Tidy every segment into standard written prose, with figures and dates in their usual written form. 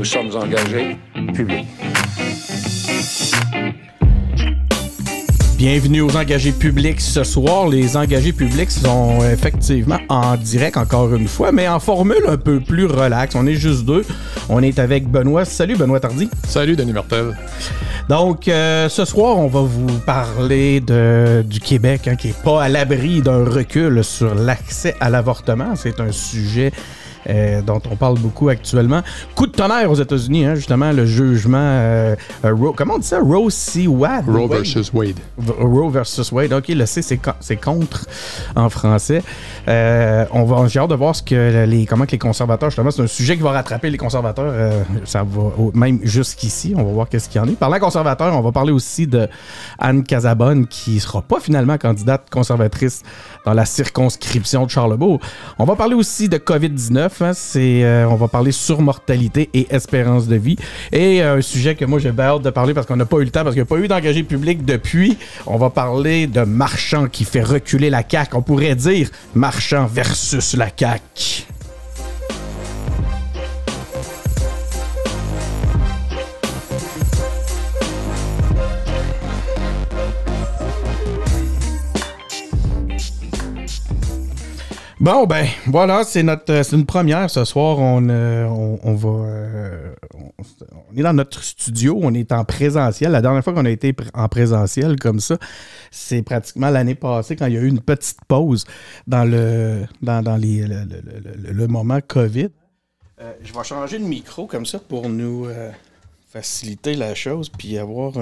Nous sommes engagés publics. Bienvenue aux engagés publics ce soir. Les engagés publics sont effectivement en direct encore une fois, mais en formule un peu plus relax. On est juste deux. On est avec Benoît. Salut Benoît Tardy. Salut Denis Martel. Donc ce soir, on va vous parler du Québec qui n'est pas à l'abri d'un recul sur l'accès à l'avortement. C'est un sujet dont on parle beaucoup actuellement. Coup de tonnerre aux États-Unis, justement, le jugement comment on dit ça? Roe C. Wade? Roe versus Wade. Roe versus Wade. OK, le C, c'est contre en français. J'ai hâte de voir comment que les conservateurs, justement, c'est un sujet qui va rattraper les conservateurs. Ça va même jusqu'ici. On va voir qu'est-ce qu'il y en a. Parlant conservateur, on va parler aussi de Anne Casabonne, qui sera pas finalement candidate conservatrice dans la circonscription de Charlebourg. On va parler aussi de COVID-19. On va parler surmortalité et espérance de vie. Et un sujet que moi j'ai bien hâte de parler parce qu'on n'a pas eu le temps, parce qu'il n'y a pas eu d'engagé public depuis. On va parler de Marchand qui fait reculer la CAQ. On pourrait dire Marchand versus la CAQ. Bon, ben, voilà, c'est une première ce soir. On est dans notre studio, on est en présentiel. La dernière fois qu'on a été en présentiel comme ça, c'est pratiquement l'année passée quand il y a eu une petite pause dans le moment COVID. Je vais changer de micro comme ça pour nous faciliter la chose, puis avoir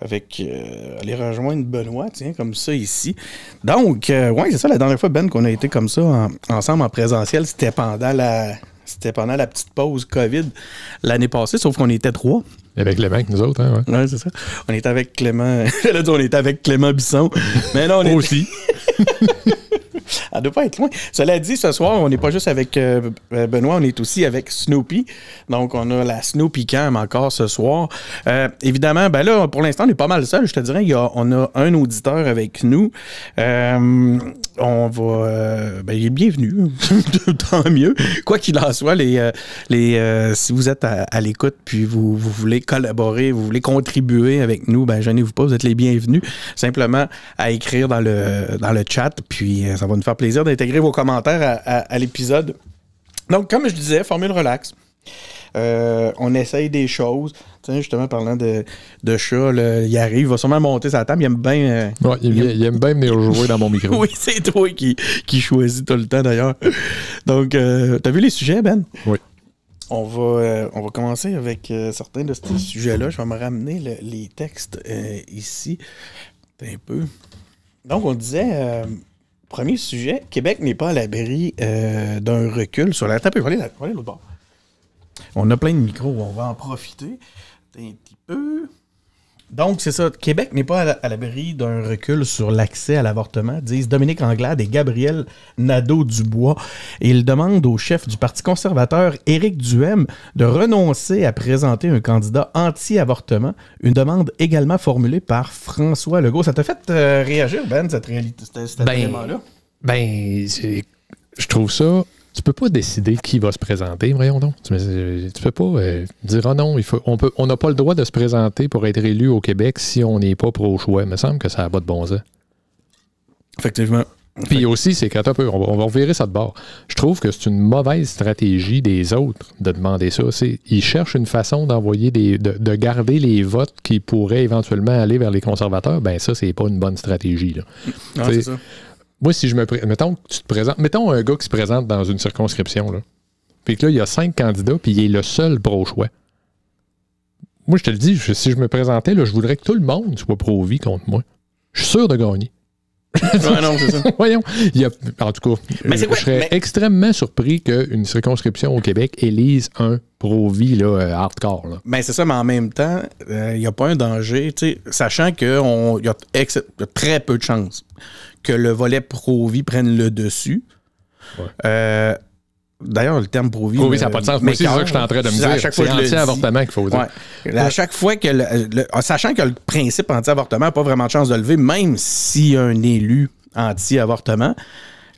aller rejoindre Benoît, tiens, comme ça ici. Donc, ouais, c'est ça, la dernière fois, Ben, qu'on a été comme ça ensemble en présentiel, c'était pendant la petite pause COVID l'année passée, sauf qu'on était trois. Avec Clément, avec nous autres, hein, ouais. Ouais, c'est ça. On était avec Clément. J'allais dire, on était avec Clément Bisson. Mais non, on est aussi. Elle ne doit pas être loin. Cela dit, ce soir, on n'est pas juste avec Benoît, on est aussi avec Snoopy. Donc, on a la Snoopy Cam encore ce soir. Évidemment, ben là, pour l'instant, on est pas mal seul. Je te dirais, on a un auditeur avec nous. On va... il est bienvenu. Tant mieux. Quoi qu'il en soit, si vous êtes à l'écoute puis vous voulez collaborer, vous voulez contribuer avec nous, ben gênez-vous pas, vous êtes les bienvenus. Simplement à écrire dans le chat, puis ça va nous faire plaisir d'intégrer vos commentaires à l'épisode. Donc, comme je disais, formule relax. On essaye des choses. Tiens, justement, parlant de chat, il arrive, il va sûrement monter sa table. Il aime bien... ouais, il aime bien venir jouer dans mon micro. Oui, c'est toi qui choisis tout le temps, d'ailleurs. Donc, t'as vu les sujets, Ben? Oui. On va commencer avec certains de ces sujets-là. Je vais me ramener les textes ici. Un peu. Donc, on disait... premier sujet, Québec n'est pas à l'abri d'un recul sur la table. On va aller l'autre bord. On a plein de micros, on va en profiter un petit peu. Donc, c'est ça. Québec n'est pas à l'abri d'un recul sur l'accès à l'avortement, disent Dominique Anglade et Gabriel Nadeau-Dubois. Et ils demandent au chef du Parti conservateur, Éric Duhaime, de renoncer à présenter un candidat anti-avortement. Une demande également formulée par François Legault. Ça t'a fait réagir, Ben, cet élément-là? Je trouve ça... Tu peux pas décider qui va se présenter, voyons donc. Tu peux pas dire « Ah non, on n'a pas le droit de se présenter pour être élu au Québec si on n'est pas pro-choix. » Il me semble que ça n'a pas de bon sens. Effectivement. Puis aussi, c'est quand on va revirer ça de bord. Je trouve que c'est une mauvaise stratégie des autres de demander ça. Ils cherchent une façon d'envoyer de garder les votes qui pourraient éventuellement aller vers les conservateurs. Ben ça, c'est pas une bonne stratégie, là. Non, c'est ça. Moi, si je me mettons que tu te présentes, mettons un gars qui se présente dans une circonscription, là, puis que là, il y a 5 candidats, puis il est le seul pro-choix. Moi, je te le dis, si je me présentais, là, je voudrais que tout le monde soit pro-vie contre moi. Je suis sûr de gagner. Ouais, non, c'est ça. Voyons. En tout cas, je serais extrêmement surpris qu'une circonscription au Québec élise un pro-vie là, hardcore. Là. Ben c'est ça, mais en même temps, il n'y a pas un danger, sachant qu'il y a très peu de chances que le volet pro-vie prenne le dessus. Ouais. D'ailleurs, le terme pro-vie... Pro-vie, ça n'a pas de sens. Moi aussi, c'est ça que je suis en train de me dire. C'est anti-avortement qu'il faut dire. Ouais. À chaque fois que... sachant que le principe anti-avortement n'a pas vraiment de chance de lever, même s'il y a un élu anti-avortement,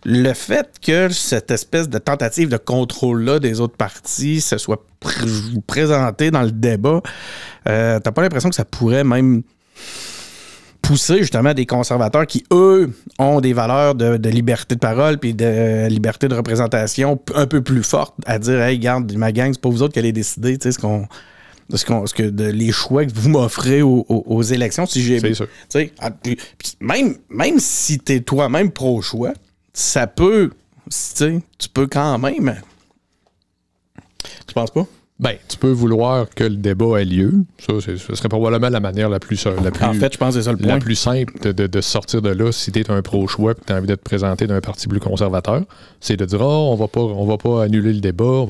le fait que cette espèce de tentative de contrôle-là des autres partis se soit présentée dans le débat, t'as pas l'impression que ça pourrait même pousser justement des conservateurs qui, eux, ont des valeurs de liberté de parole puis de liberté de représentation un peu plus fortes à dire « Hey, regarde, ma gang, c'est pas vous autres qui allez décider, tu sais, les choix que vous m'offrez aux élections. » Si j'ai, c'est sûr. Même si t'es toi-même pro-choix, ça peut, tu peux quand même. Tu penses pas? Ben, tu peux vouloir que le débat ait lieu. Ça, ce serait probablement la manière la plus En fait, je pense que c'est ça le point. La plus simple de sortir de là si tu es un pro-choix et que tu as envie de te présenter d'un parti plus conservateur. C'est de dire, on va pas annuler le débat,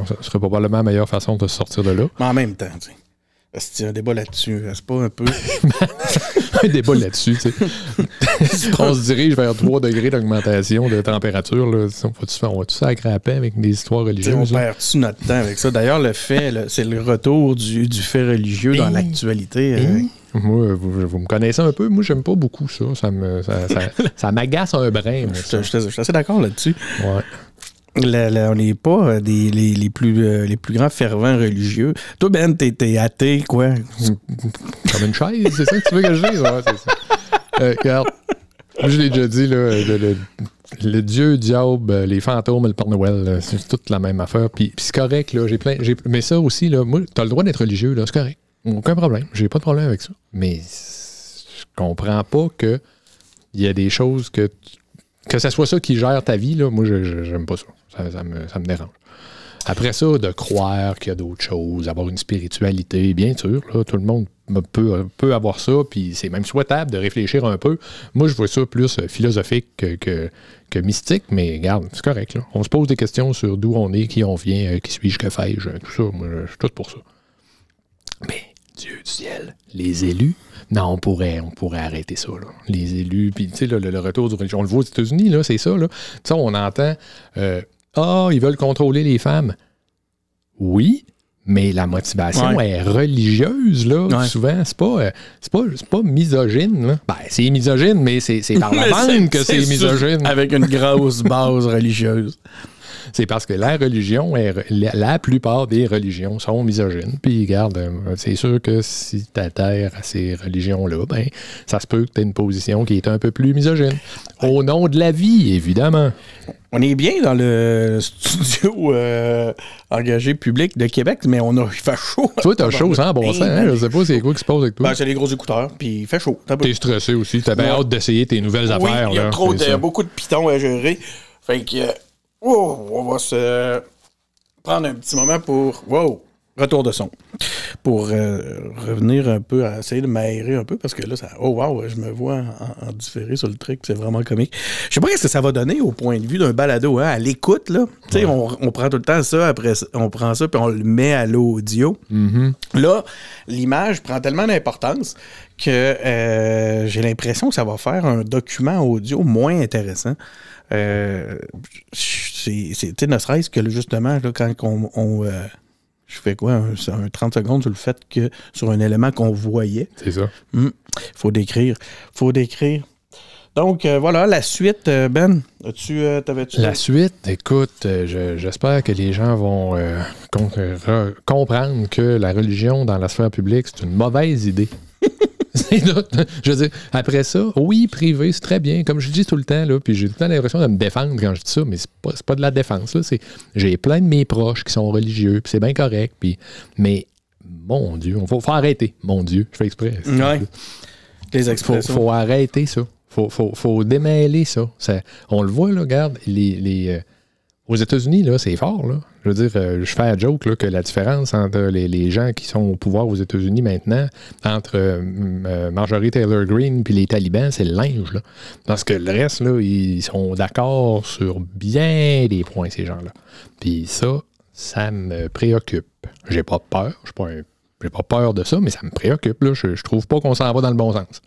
ce serait probablement la meilleure façon de sortir de là. Mais en même temps, tu sais. C'est un débat là-dessus. C'est pas un peu. Un débat là-dessus, tu sais. On se dirige vers 3 degrés d'augmentation de température. Là. On va-tu sacrer à paix avec des histoires religieuses? On perd-tu notre temps avec ça? D'ailleurs, le fait, c'est le retour du fait religieux dans l'actualité. Moi, vous me connaissez un peu. Moi, j'aime pas beaucoup ça. Ça m'agace un brin. Je suis assez d'accord là-dessus. Ouais. On n'est pas les plus grands fervents religieux. Toi, Ben, t'es athée, quoi? Comme une chaise, c'est ça que tu veux que je dise? Ouais, c'est ça. Regarde, moi, je l'ai déjà dit, là, le Dieu, le diable, les fantômes, le Père Noël, là, c'est toute la même affaire. Puis c'est correct, là, mais ça aussi, là, moi, t'as le droit d'être religieux, là, c'est correct. Aucun problème. J'ai pas de problème avec ça. Mais je comprends pas que il y a des choses que ça soit ça qui gère ta vie, là, moi, j'aime pas ça. Ça me dérange. Après ça, de croire qu'il y a d'autres choses, avoir une spiritualité, bien sûr, là, tout le monde peut avoir ça, puis c'est même souhaitable de réfléchir un peu. Moi, je vois ça plus philosophique que mystique, mais regarde, c'est correct. Là. On se pose des questions sur d'où on est, qui on vient, qui suis-je, que fais-je, tout ça. Moi, je suis tout pour ça. Mais, Dieu du ciel, les élus, non, on pourrait arrêter ça, là. Les élus, puis tu sais, le retour du religion, on le voit aux États-Unis, là, c'est ça, là. Tu sais, on entend, ils veulent contrôler les femmes. Oui, mais la motivation est religieuse, là, souvent. C'est pas misogyne, là. Ben, c'est misogyne, mais c'est par la bande que c'est misogyne. Avec une grosse base religieuse. C'est parce que la plupart des religions sont misogynes. Puis, regarde, c'est sûr que si tu adhères à ces religions-là, ben, ça se peut que tu aies une position qui est un peu plus misogyne. Au nom de la vie, évidemment. On est bien dans le studio engagé public de Québec, mais il fait chaud. Toi, t'as chaud sans bon sens. Hein? Je sais pas c'est quoi qui se passe avec toi. Ben, c'est les gros écouteurs, puis il fait chaud. T'es stressé aussi. T'as bien hâte d'essayer tes nouvelles affaires. Il y a beaucoup de pitons à gérer. Fait que... on va se prendre un petit moment pour... Retour de son. Pour revenir un peu, à essayer de m'aérer un peu, parce que là, je me vois en différé sur le truc, c'est vraiment comique. Je sais pas ce que ça va donner au point de vue d'un balado, hein, à l'écoute, là. Tu sais, on prend tout le temps ça, après on prend ça, puis on le met à l'audio. Mm-hmm. Là, l'image prend tellement d'importance que j'ai l'impression que ça va faire un document audio moins intéressant. Ne serait-ce que justement, là, quand je fais quoi? Un 30 secondes sur le fait que sur un élément qu'on voyait. C'est ça. Faut décrire. Donc, voilà, la suite, Ben. T'avais-tu... La suite, écoute, j'espère que les gens vont comprendre que la religion dans la sphère publique, c'est une mauvaise idée. Je veux dire, après ça, oui, privé, c'est très bien. Comme je dis tout le temps, là, puis j'ai tout le temps l'impression de me défendre quand je dis ça, mais c'est pas de la défense. Là, j'ai plein de mes proches qui sont religieux, puis c'est bien correct. Mais, mon Dieu, faut arrêter. Mon Dieu, je fais exprès. Ouais. Les expressions. Faut arrêter ça. Faut démêler ça. On le voit, là, regarde, aux États-Unis, là, c'est fort, là. Je veux dire, je fais un joke là, que la différence entre les gens qui sont au pouvoir aux États-Unis maintenant, entre Marjorie Taylor Greene puis les talibans, c'est le linge, là. Parce que le reste, là, ils sont d'accord sur bien des points, ces gens-là. Puis ça me préoccupe. J'ai pas peur. J'ai pas peur de ça, mais ça me préoccupe, là. Je trouve pas qu'on s'en va dans le bon sens.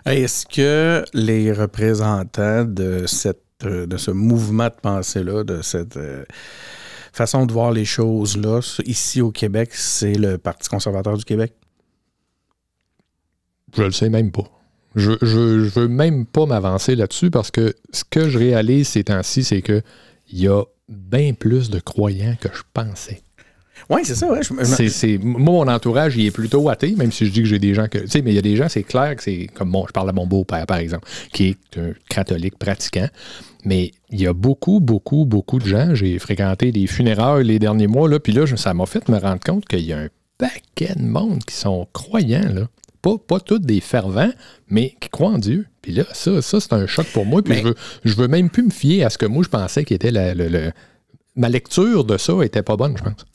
Est-ce que les représentants de ce mouvement de pensée-là, de cette façon de voir les choses-là, ici au Québec, c'est le Parti conservateur du Québec? Je le sais même pas. Je veux même pas m'avancer là-dessus parce que ce que je réalise ces temps-ci, c'est qu'il y a bien plus de croyants que je pensais. Oui, c'est ça. Ouais. Moi, mon entourage, il est plutôt athée, même si je dis que j'ai des gens que... Tu sais, mais il y a des gens, c'est clair que c'est... Comme je parle à mon beau-père, par exemple, qui est un catholique pratiquant. Mais il y a beaucoup de gens. J'ai fréquenté des funérailles les derniers mois, là, puis là, ça m'a fait me rendre compte qu'il y a un paquet de monde qui sont croyants, là. Pas tous des fervents, mais qui croient en Dieu. Puis là, ça c'est un choc pour moi. Puis je veux même plus me fier à ce que moi, je pensais qui était ma lecture de ça était pas bonne, je pense.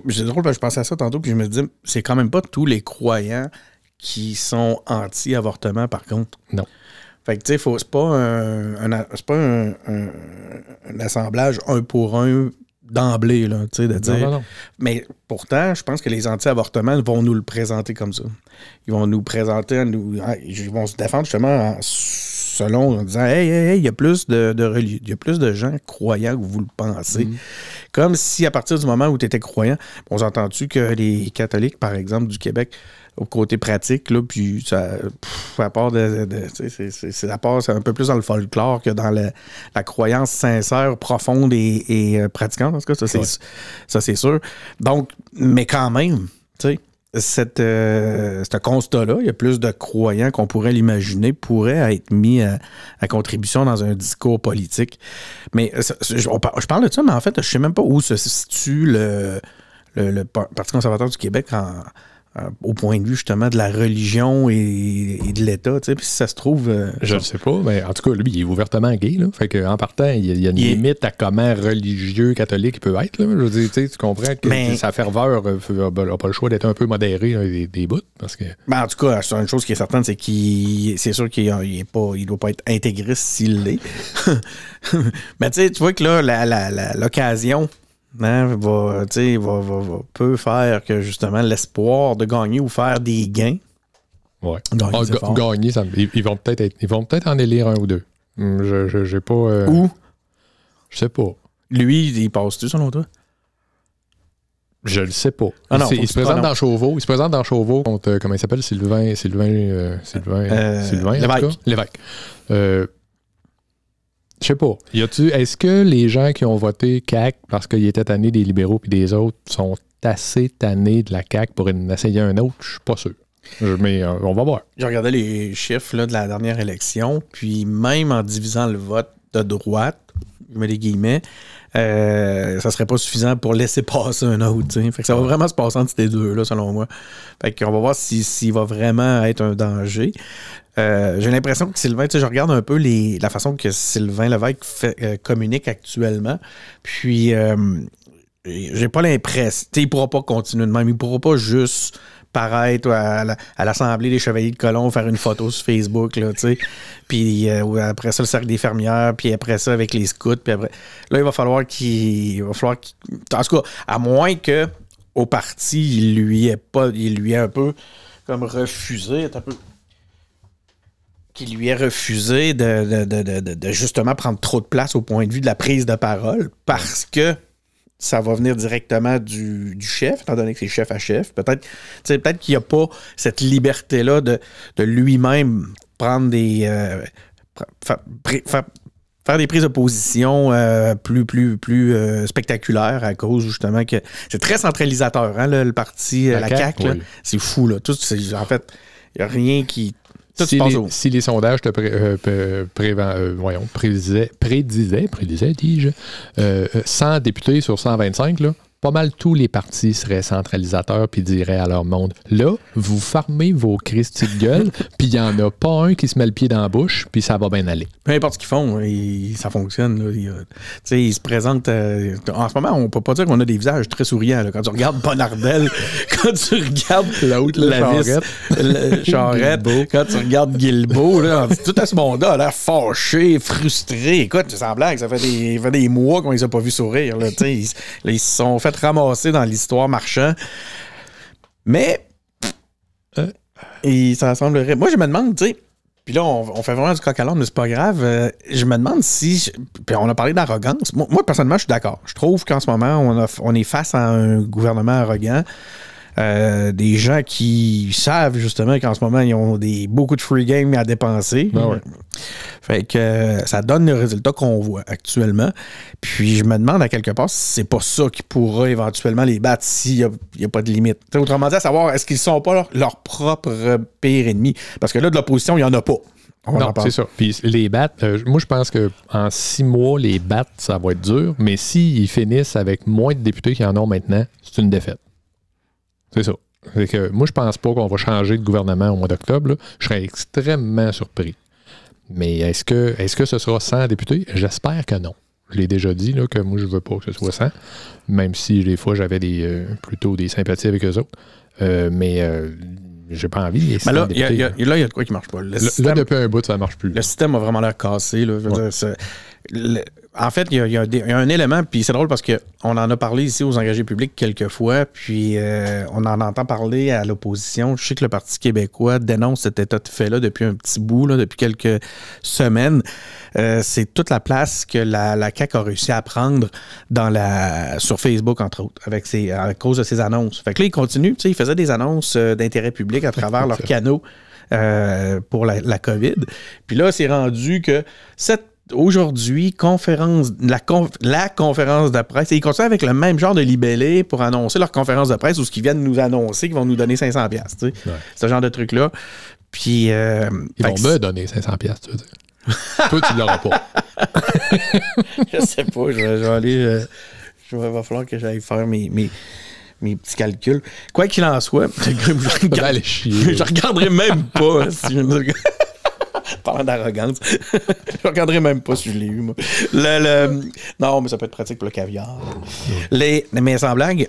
C'est drôle, je pensais à ça tantôt, puis je me dis, c'est quand même pas tous les croyants qui sont anti-avortement, par contre. Non. Fait que, tu sais, c'est pas un assemblage un pour un d'emblée, là, tu sais, de dire. Non. Mais pourtant, je pense que les anti-avortements vont nous le présenter comme ça. Ils vont nous présenter, ils vont se défendre justement en disant hey, il y a plus il y a plus de gens croyants que vous le pensez. Comme si à partir du moment où tu étais croyant, on s'entend-tu que les catholiques, par exemple, du Québec, au côté pratique, là, puis ça, à part c'est un peu plus dans le folklore que dans la croyance sincère, profonde et pratiquante. En tout cas, ça, c'est sûr. Donc, mais quand même, tu sais, ce constat-là, il y a plus de croyants qu'on pourrait l'imaginer, pourrait être mis à contribution dans un discours politique. Mais je parle de ça, mais en fait, je ne sais même pas où se situe le Parti conservateur du Québec au point de vue justement de la religion et de l'État, tu sais, puis si ça se trouve... je ne sais pas, mais en tout cas, lui, il est ouvertement gay, là, fait qu'en partant, il y a une limite à comment religieux catholique il peut être, là. Je veux dire, tu comprends que sa ferveur n'a pas le choix d'être un peu modéré, là, des bouts, parce que... Ben, en tout cas, une chose qui est certaine, c'est c'est sûr qu'il ne doit pas être intégriste s'il l'est. Mais tu sais, tu vois que là, l'occasion... peut faire que justement l'espoir de gagner ou faire des gains. Ouais. Gagner, ils vont peut-être en élire un ou deux. J'ai pas. Où? Je sais pas. Lui, il passe-tu selon toi? Je le sais pas. Ah non, il se présente dans Chauveau. Il se présente dans Chauveau contre, comment il s'appelle? Sylvain Lévesque. Je sais pas. Est-ce que les gens qui ont voté CAQ parce qu'ils étaient tannés des libéraux puis des autres sont assez tannés de la CAQ pour en essayer un autre? Je suis pas sûr. Mais on va voir. J'ai regardé les chiffres là, de la dernière élection, puis même en divisant le vote de droite, je mets les guillemets, ça serait pas suffisant pour laisser passer un autre. T'sais. Fait que ça va vraiment se passer entre ces deux-là, selon moi. Fait qu'on va voir s'il va vraiment être un danger. J'ai l'impression que Sylvain, je regarde un peu la façon que Sylvain Lévesque communique actuellement. Puis, j'ai pas l'impression. Il pourra pas continuer de même. Il pourra pas juste paraître à l'Assemblée des Chevaliers de Colomb, faire une photo sur Facebook, là, tu sais. Puis après ça, le Cercle des fermières, puis après ça, avec les scouts, puis après... Là, il va falloir qu'il... En tout cas, à moins que au parti, il lui ait un peu comme refusé... Qu'il lui ait refusé de justement prendre trop de place au point de vue de la prise de parole parce que ça va venir directement du chef, étant donné que c'est chef à chef. Peut-être qu'il n'y a pas cette liberté-là de lui-même prendre faire des prises de position plus spectaculaires à cause justement que c'est très centralisateur, hein, le parti, la CAQ. Oui. C'est fou, là. En fait, il n'y a rien qui... Si les sondages te prédisaient, dis-je, 100 députés sur 125, là, pas mal tous les partis seraient centralisateurs puis diraient à leur monde, là, vous farmez vos Christy de gueule, puis il n'y en a pas un qui se met le pied dans la bouche, puis ça va bien aller. Peu importe ce qu'ils font, ça fonctionne. Là. Ils se présentent... en ce moment, on peut pas dire qu'on a des visages très souriants. Là. Quand tu regardes Bonnardel, quand tu regardes Charette, quand tu regardes Guilbeault, là, tout à ce monde-là a l'air fâché, frustré. Écoute, sans blague, ça fait des mois qu'on les a pas vus sourire. Là, ils se sont fait ramasser dans l'histoire marchand. Mais et ça semblerait... Moi, je me demande, tu sais, puis là, on fait vraiment du coq à l'âne, mais c'est pas grave. Je me demande si... Puis on a parlé d'arrogance. Moi, personnellement, je suis d'accord. Je trouve qu'en ce moment, on est face à un gouvernement arrogant. des gens qui savent justement qu'en ce moment, ils ont beaucoup de free game à dépenser. Ben ouais. Fait que ça donne le résultat qu'on voit actuellement. Puis je me demande à quelque part si c'est pas ça qui pourra éventuellement les battre s'il n'y a pas de limite. T'sais, autrement dit, à savoir, est-ce qu'ils sont pas leur propre pire ennemi? Parce que là, de l'opposition, il n'y en a pas. Non, c'est ça. Puis les battre, moi, je pense qu'en 6 mois, les battre, ça va être dur. Mais s'ils finissent avec moins de députés qu'ils en ont maintenant, c'est une défaite. C'est ça. C'est que moi, je pense pas qu'on va changer de gouvernement au mois d'octobre. Là. Je serais extrêmement surpris. Mais est-ce que ce sera 100 députés? J'espère que non. Je l'ai déjà dit là, que moi, je veux pas que ce soit 100. Même si, des fois, j'avais plutôt des sympathies avec eux autres. Mais j'ai pas envie. Mais là, il y a de quoi qui marche pas. Là, depuis un bout, ça marche plus. Le système a vraiment l'air cassé. Là. Je veux dire, en fait, il y a un élément, puis c'est drôle parce qu'on en a parlé ici aux engagés publics quelques fois, puis on en entend parler à l'opposition. Je sais que le Parti québécois dénonce cet état de fait-là depuis un petit bout, là, depuis quelques semaines. C'est toute la place que la CAQ a réussi à prendre sur Facebook, entre autres, à cause de ses annonces. Fait que là, ils continuent, ils faisaient des annonces d'intérêt public à travers leurs canaux pour la COVID. Puis là, c'est rendu que aujourd'hui, la conférence de presse, et ils continuent avec le même genre de libellé pour annoncer leur conférence de presse ou ce qu'ils viennent nous annoncer qu'ils vont nous donner 500$. Ouais. Ce genre de truc-là. Puis, ils vont me donner 500$, tu veux dire. Toi, tu ne l'auras pas. Je sais pas. Je vais aller. Il va falloir que j'aille faire mes petits calculs. Quoi qu'il en soit, je regarderai même pas si parlant d'arrogance. Je regarderai même pas si je l'ai eu, moi. Non, mais ça peut être pratique pour le caviar. Mais sans blague,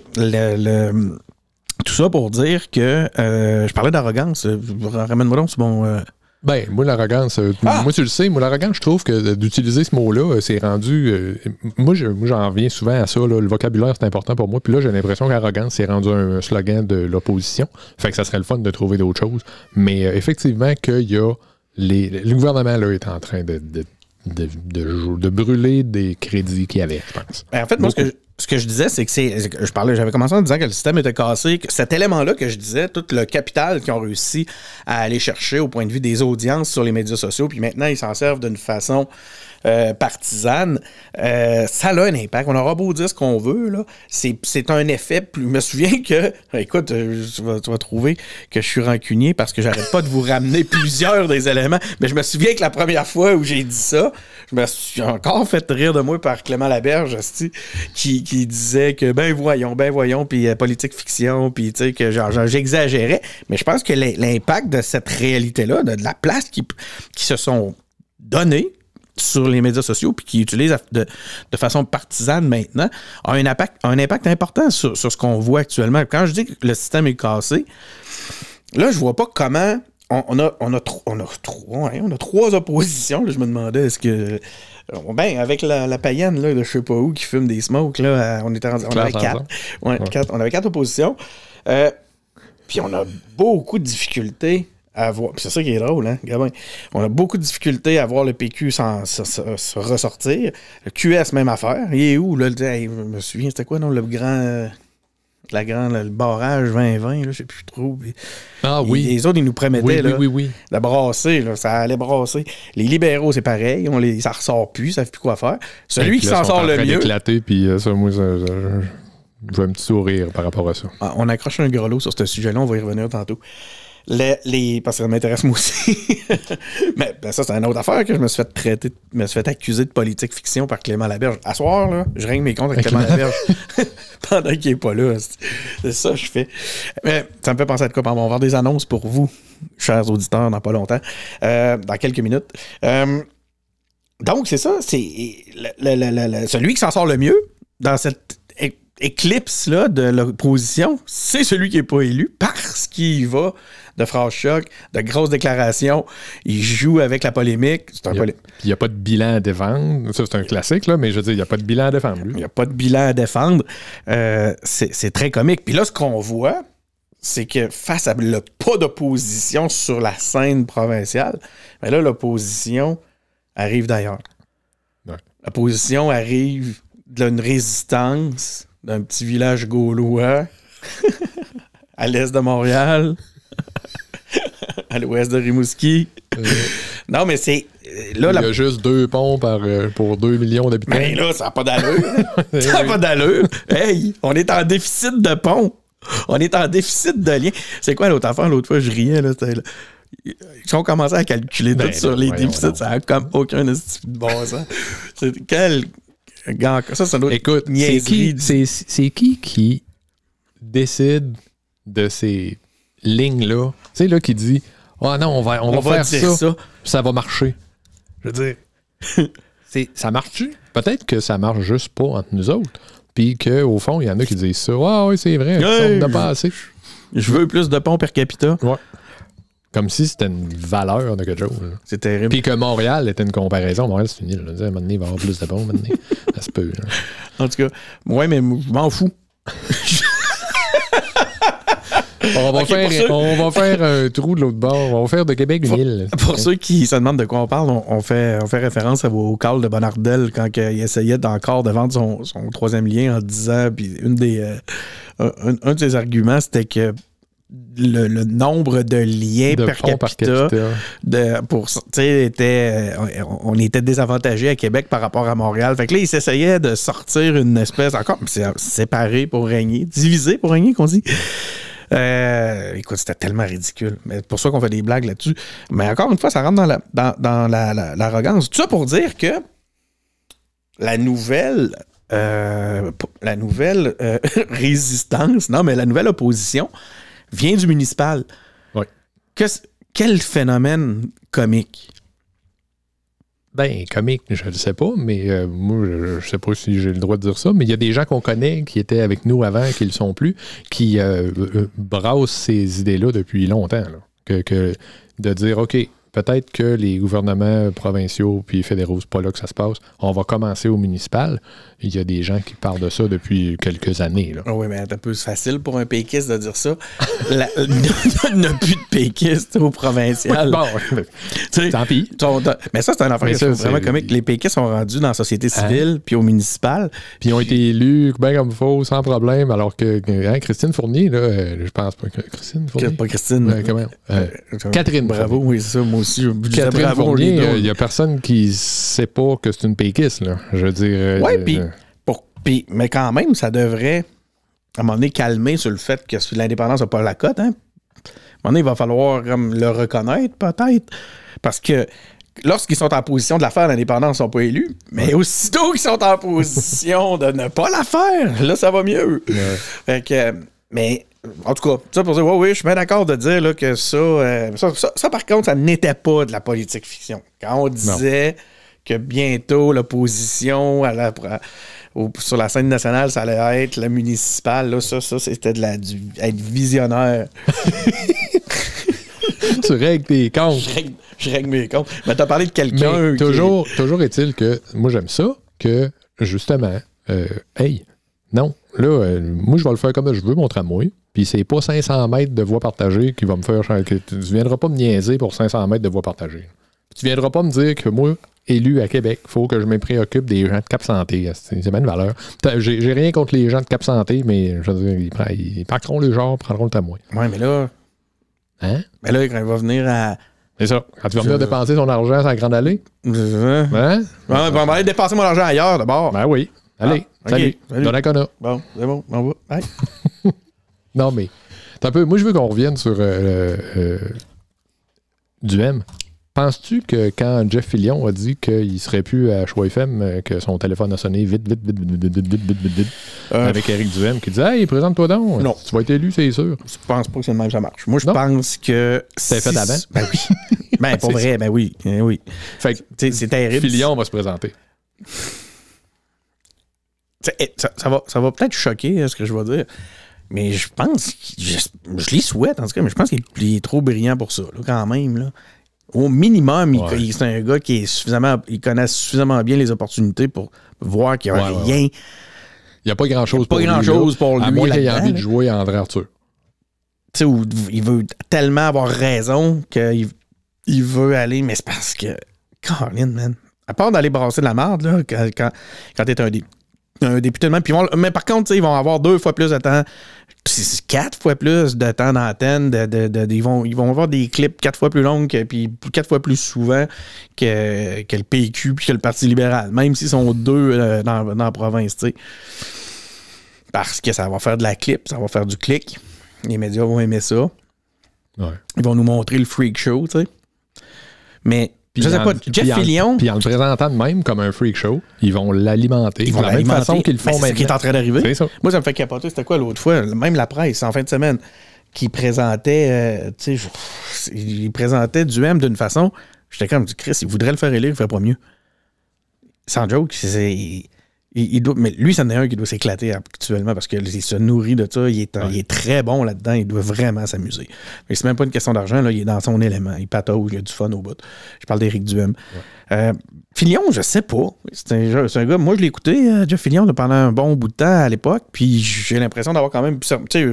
tout ça pour dire que je parlais d'arrogance. Ramène-moi donc, c'est bon. Ben, moi, l'arrogance, moi, tu le sais, l'arrogance, je trouve que d'utiliser ce mot-là, c'est rendu. Moi, j'en reviens souvent à ça, là, le vocabulaire, c'est important pour moi. Puis là, j'ai l'impression qu'arrogance, c'est rendu un slogan de l'opposition. Fait que ça serait le fun de trouver d'autres choses. Mais effectivement, qu'il y a. Le gouvernement là, est en train de brûler des crédits qu'il y avait, je pense. En fait, moi, ce que je disais, c'est que j'avais commencé en disant que le système était cassé, que cet élément-là que je disais, tout le capital qu'ils ont réussi à aller chercher au point de vue des audiences sur les médias sociaux, puis maintenant, ils s'en servent d'une façon partisane, ça a un impact. On aura beau dire ce qu'on veut, là, c'est un effet. Je me souviens que, écoute, tu vas trouver que je suis rancunier parce que j'arrête pas de vous ramener plusieurs des éléments, mais je me souviens que la première fois où j'ai dit ça, je me suis encore fait rire de moi par Clément Laberge, qui disait que ben voyons, puis politique fiction, puis tu sais, que j'exagérais. Mais je pense que l'impact de cette réalité-là, de la place qui se sont données sur les médias sociaux, puis qui utilisent de façon partisane maintenant, a un impact important sur ce qu'on voit actuellement. Quand je dis que le système est cassé, là, je vois pas comment on a trois oppositions. Là, je me demandais, est-ce que... Ben, avec la païenne là, de je sais pas où qui fume des smokes, là, on avait 4. Ouais, 4. On avait 4 oppositions. Puis on a beaucoup de difficultés à voir. Puis c'est ça qui est drôle, hein, Gabin? On a beaucoup de difficultés à voir le PQ se ressortir. Le QS, même affaire. Il est où, là? Je me souviens, c'était quoi, non? Le barrage 2020, là, je sais plus trop. Ah oui. Les autres, ils nous promettaient oui. de brasser, là, ça allait brasser. Les libéraux, c'est pareil, ça ressort plus, ça ne savent plus quoi faire. Celui qui s'en sort le mieux... éclater, puis ça, moi, je veux un petit sourire par rapport à ça. On accroche un grelot sur ce sujet-là, on va y revenir tantôt. Parce que ça m'intéresse moi aussi. Mais ça, c'est une autre affaire que je me suis fait accuser de politique fiction par Clément Laberge. À soir, là, je règle mes comptes avec Clément Laberge pendant qu'il n'est pas là. C'est ça que je fais. Mais ça me fait penser à quoi? On va avoir des annonces pour vous, chers auditeurs, dans pas longtemps, dans quelques minutes. Donc, c'est ça. C'est celui qui s'en sort le mieux dans cette éclipse-là de l'opposition, c'est celui qui n'est pas élu parce qu'il va de phrases choc, de grosses déclarations. Il joue avec la polémique. Il n'y a pas de bilan à défendre. Ça, c'est un classique, là, mais je veux dire, il n'y a pas de bilan à défendre. Il n'y a pas de bilan à défendre. C'est très comique. Puis là, ce qu'on voit, c'est que face à le pas d'opposition sur la scène provinciale, mais là, l'opposition arrive d'ailleurs. Ouais. L'opposition arrive d'une résistance d'un petit village gaulois à l'est de Montréal, à l'ouest de Rimouski. Non, mais c'est... Là, il y a juste 2 ponts pour 2 millions d'habitants. Mais là, ça n'a pas d'allure. Ça n'a pas d'allure. Hey, on est en déficit de ponts. On est en déficit de liens. C'est quoi l'autre affaire? L'autre fois, je riais. Là, ils ont commencé à calculer tout sur les déficits. Ça n'a comme aucun bon sens. C'est quel... Ça, c'est une autre Écoute, c'est qui décide de ces lignes-là? Tu sais, là, qui dit « Ah non, on va faire ça, ça va marcher. » Je veux dire, ça marche-tu? Peut-être que ça marche juste pas entre nous autres. Puis qu'au fond, il y en a qui disent ça. « Ah oui, c'est vrai, on n'a pas assez. » Je veux plus de ponts per capita. Ouais. Comme si c'était une valeur de quelque chose. Là. C'est terrible. Puis que Montréal était une comparaison. Montréal, c'est fini. Là. À un moment donné, il va y avoir plus de ponts. Ça se peut. Là. En tout cas, ouais, mais je m'en fous. On va faire un trou de l'autre bord. On va faire de Québec une île. Pour ceux qui se demandent de quoi on parle, on fait référence au Carl de Bonardel quand il essayait encore de vendre son troisième lien en disant, puis un de ses arguments, c'était que le nombre de liens de per capita, on était désavantagés à Québec par rapport à Montréal. Fait que là, il s'essayait de sortir une espèce encore séparée pour régner, divisé pour régner, qu'on dit. Écoute, c'était tellement ridicule. Mais pour ça qu'on fait des blagues là-dessus. Mais encore une fois, ça rentre dans l'arrogance. Tout ça pour dire que la nouvelle résistance, non, mais la nouvelle opposition vient du municipal. Oui. Quel phénomène comique. Ben, comique, je ne sais pas, mais moi, je ne sais pas si j'ai le droit de dire ça, mais il y a des gens qu'on connaît qui étaient avec nous avant, qui ne le sont plus, qui brassent ces idées-là depuis longtemps. Là. Que de dire, OK, peut-être que les gouvernements provinciaux puis fédéraux, c'est pas là que ça se passe. On va commencer au municipal. Il y a des gens qui parlent de ça depuis quelques années. Là. Oui, mais c'est un peu facile pour un péquiste de dire ça. Il n'y a plus de péquistes au provincial. Bon, tant pis. Mais ça, c'est un affaire vraiment comique. Les péquistes sont rendus dans la société civile puis au municipal. Puis ils ont été élus bien comme il faut, sans problème, alors que Christine Fournier, là, je pense pas que Christine Fournier. Pas Christine. Comment? Catherine. Bravo, oui, c'est ça. Moi aussi, Catherine Fournier, il n'y a personne qui ne sait pas que c'est une péquiste. Là. Je veux dire... Oui, mais quand même, ça devrait, à un moment donné, calmer sur le fait que l'indépendance n'a pas la cote. Hein? À un moment donné, il va falloir comme, le reconnaître, peut-être. Parce que lorsqu'ils sont en position de la faire, l'indépendance ne sont pas élus. Mais aussitôt qu'ils sont en position de ne pas la faire, là, ça va mieux. Ouais. Fait que, mais... En tout cas, ça pour dire, oui, je suis bien d'accord de dire là, que ça, par contre, ça n'était pas de la politique fiction. Quand on disait que bientôt l'opposition sur la scène nationale, ça allait être la municipale, là, ça c'était être visionnaire. Tu règles tes comptes. Je règle mes comptes. Mais t'as parlé de quelqu'un. Mais toujours est-il que moi j'aime ça, que justement, non, là, moi je vais le faire comme je veux, mon tramway. Puis c'est pas 500 mètres de voie partagée qui va me faire... Tu viendras pas me niaiser pour 500 mètres de voie partagée. Tu viendras pas me dire que moi, élu à Québec, il faut que je me préoccupe des gens de Cap-Santé. C'est bien une valeur. J'ai rien contre les gens de Cap-Santé, mais je veux dire, ils parqueront le genre, prendront le tramway. Ouais, mais là... Hein? Mais là, quand il va venir à... C'est ça. Quand tu vas venir dépenser ton argent sur la Grande Allée. Hein? On va aller dépenser mon argent ailleurs, d'abord. Ben oui. Allez, salut. Donnacona. Bon, c'est bon. On va. Bye. Non, mais un peu. Moi, je veux qu'on revienne sur Duhem. Penses-tu que quand Jeff Fillion a dit qu'il serait plus à Choix FM, que son téléphone a sonné vite, avec Éric Duhem, qui disait « Hey, présente-toi donc. Non. Tu vas être élu, c'est sûr. » Je pense pas que c'est le même que ça marche. Moi, je pense que... C'était fait avant? Ben oui. Ben, pour vrai, ben oui. Oui. Fait que c'est terrible. Fillion va se présenter. Ça va peut-être choquer, ce que je vais dire. Mais je pense, je l'y souhaite en tout cas, mais je pense qu'il est trop brillant pour ça, là, quand même. Là. Au minimum, c'est un gars qui est il connaît suffisamment bien les opportunités pour voir qu'il n'y a rien. Il n'y a pas grand-chose pour lui. À moins qu'il ait envie de jouer à André Arthur. Tu sais, où il veut tellement avoir raison qu'il veut aller, mais c'est parce que, Caroline, man, à part d'aller brasser de la merde, là, quand t'es un député de même, mais par contre, ils vont avoir 2 fois plus de temps c'est 4 fois plus de temps d'antenne. Ils vont avoir des clips 4 fois plus longs, puis 4 fois plus souvent que le PQ puis que le Parti libéral, même s'ils sont 2 dans la province, tu sais. Parce que ça va faire de la clip, ça va faire du clic. Les médias vont aimer ça. Ouais. Ils vont nous montrer le freak show, tu sais. Mais, je sais pas, Jeff Fillion... Puis en le présentant de même comme un freak show, ils vont l'alimenter de la même façon qu'ils le font maintenant. C'est ce qui est en train d'arriver. C'est ça. Moi, ça me fait capoter. C'était quoi l'autre fois? Même la presse, en fin de semaine, qui présentait... tu sais, il présentait du M d'une façon... J'étais comme, Chris, il voudrait le faire élire, il ne ferait pas mieux. Sans joke, mais lui, c'en est un qui doit s'éclater actuellement parce qu'il se nourrit de ça. Il est très bon là-dedans. Il doit vraiment s'amuser. Mais c'est même pas une question d'argent. Là, il est dans son élément. Il patauge. Il a du fun au bout. Je parle d'Éric Duhem. Ouais. Fillion, je sais pas. C'est un gars... Moi, je l'ai écouté, Jeff Fillion, pendant un bon bout de temps à l'époque. Puis j'ai l'impression d'avoir quand même...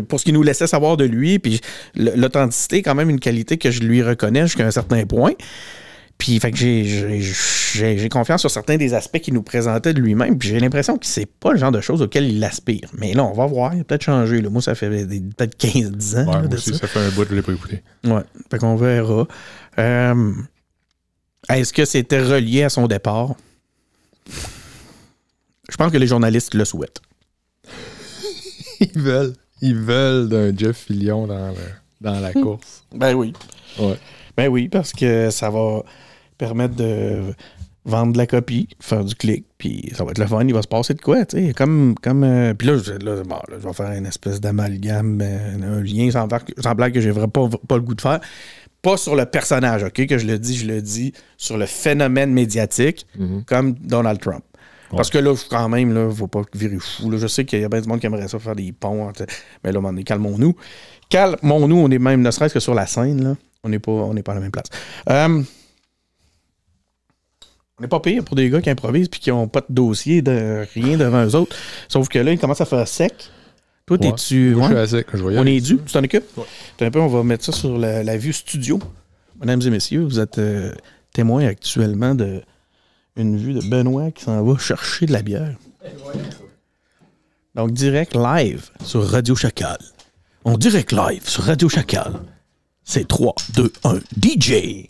Pour ce qu'il nous laissait savoir de lui, puis l'authenticité est quand même une qualité que je lui reconnais jusqu'à un certain point. Puis, fait que j'ai confiance sur certains des aspects qu'il nous présentait de lui-même. Puis, j'ai l'impression que c'est pas le genre de choses auxquelles il aspire. Mais là, on va voir. Il a peut-être changé. Là. Moi, ça fait peut-être 15-10 ans. Ouais, là, moi aussi, ça fait un bout que je l'ai pas écouté. Ouais. Fait qu'on verra. Est-ce que c'était relié à son départ? Je pense que les journalistes le souhaitent. Ils veulent d'un Jeff Fillion dans la course. Ben oui. Ouais. Ben oui, parce que ça va permettre de vendre de la copie, faire du clic, puis ça va être le fun, il va se passer de quoi, tu sais, comme puis là, je vais faire une espèce d'amalgame, un lien sans blague que j'ai vraiment pas le goût de faire. Pas sur le personnage, OK, que je le dis sur le phénomène médiatique, comme Donald Trump. Parce que là, quand même, il ne faut pas virer fou. Là. Je sais qu'il y a bien du monde qui aimerait ça faire des ponts. Mais là, calmons-nous. Calmons-nous, on est même, ne serait-ce que sur la scène, là. On n'est pas à la même place. On n'est pas pire pour des gars qui improvisent et qui n'ont pas de dossier de rien devant eux autres. Sauf que là, il commence à faire sec. Toi, t'es-tu... Moi, je suis à sec. On est dû? Tu t'en occupes? Ouais. Un peu, on va mettre ça sur la vue studio. Mesdames et messieurs, vous êtes témoins actuellement d'une vue de Benoît qui s'en va chercher de la bière. Donc, direct live sur Radio Chacal. On direct live sur Radio Chacal. C'est 3, 2, 1, DJ!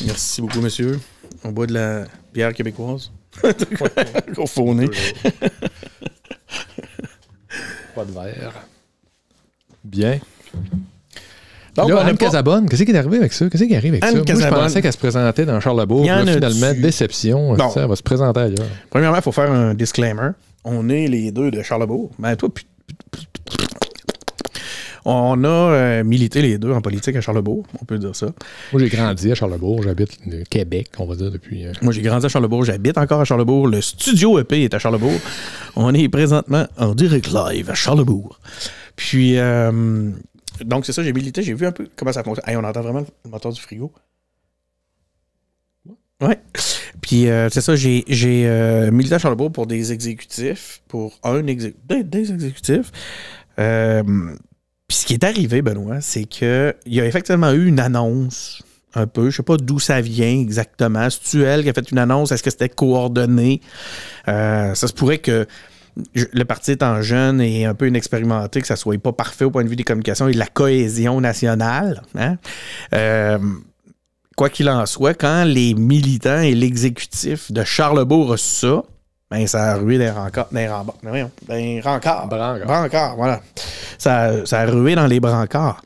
Merci beaucoup, monsieur. On boit de la bière québécoise. Gros faux nez. Pas de verre. Bien. Donc, là, Anne Casabonne, qu'est-ce qui est arrivé avec ça? Qu'est-ce qui arrive avec ça? Moi, je pensais qu'elle se présentait dans Charlebourg. Là, finalement, déception. Ça, elle va se présenter ailleurs. Premièrement, il faut faire un disclaimer. On est les deux de Charlebourg. Ben, toi, on a milité les deux en politique à Charlebourg, on peut dire ça. Moi, j'ai grandi à Charlebourg. J'habite au Québec, on va dire, depuis... Moi, j'ai grandi à Charlebourg. J'habite encore à Charlebourg. Le studio EP est à Charlebourg. On est présentement en direct live à Charlebourg. Puis, donc, c'est ça, j'ai milité. J'ai vu un peu comment ça fonctionne. Hey, on entend vraiment le moteur du frigo. Ouais. Puis, c'est ça, j'ai milité à Charlebourg pour des exécutifs, des exécutifs. Puis ce qui est arrivé, Benoît, c'est qu'il y a effectivement eu une annonce, un peu, je sais pas d'où ça vient exactement. C'est-tu elle qui a fait une annonce? Est-ce que c'était coordonné? Ça se pourrait que le parti étant jeune et un peu inexpérimenté, que ça soit pas parfait au point de vue des communications et de la cohésion nationale. Hein? Quoi qu'il en soit, quand les militants et l'exécutif de Charlebourg ont reçu ça, ben, ça a rué des rencarts. Brancards, voilà. Ça a rué dans les brancards.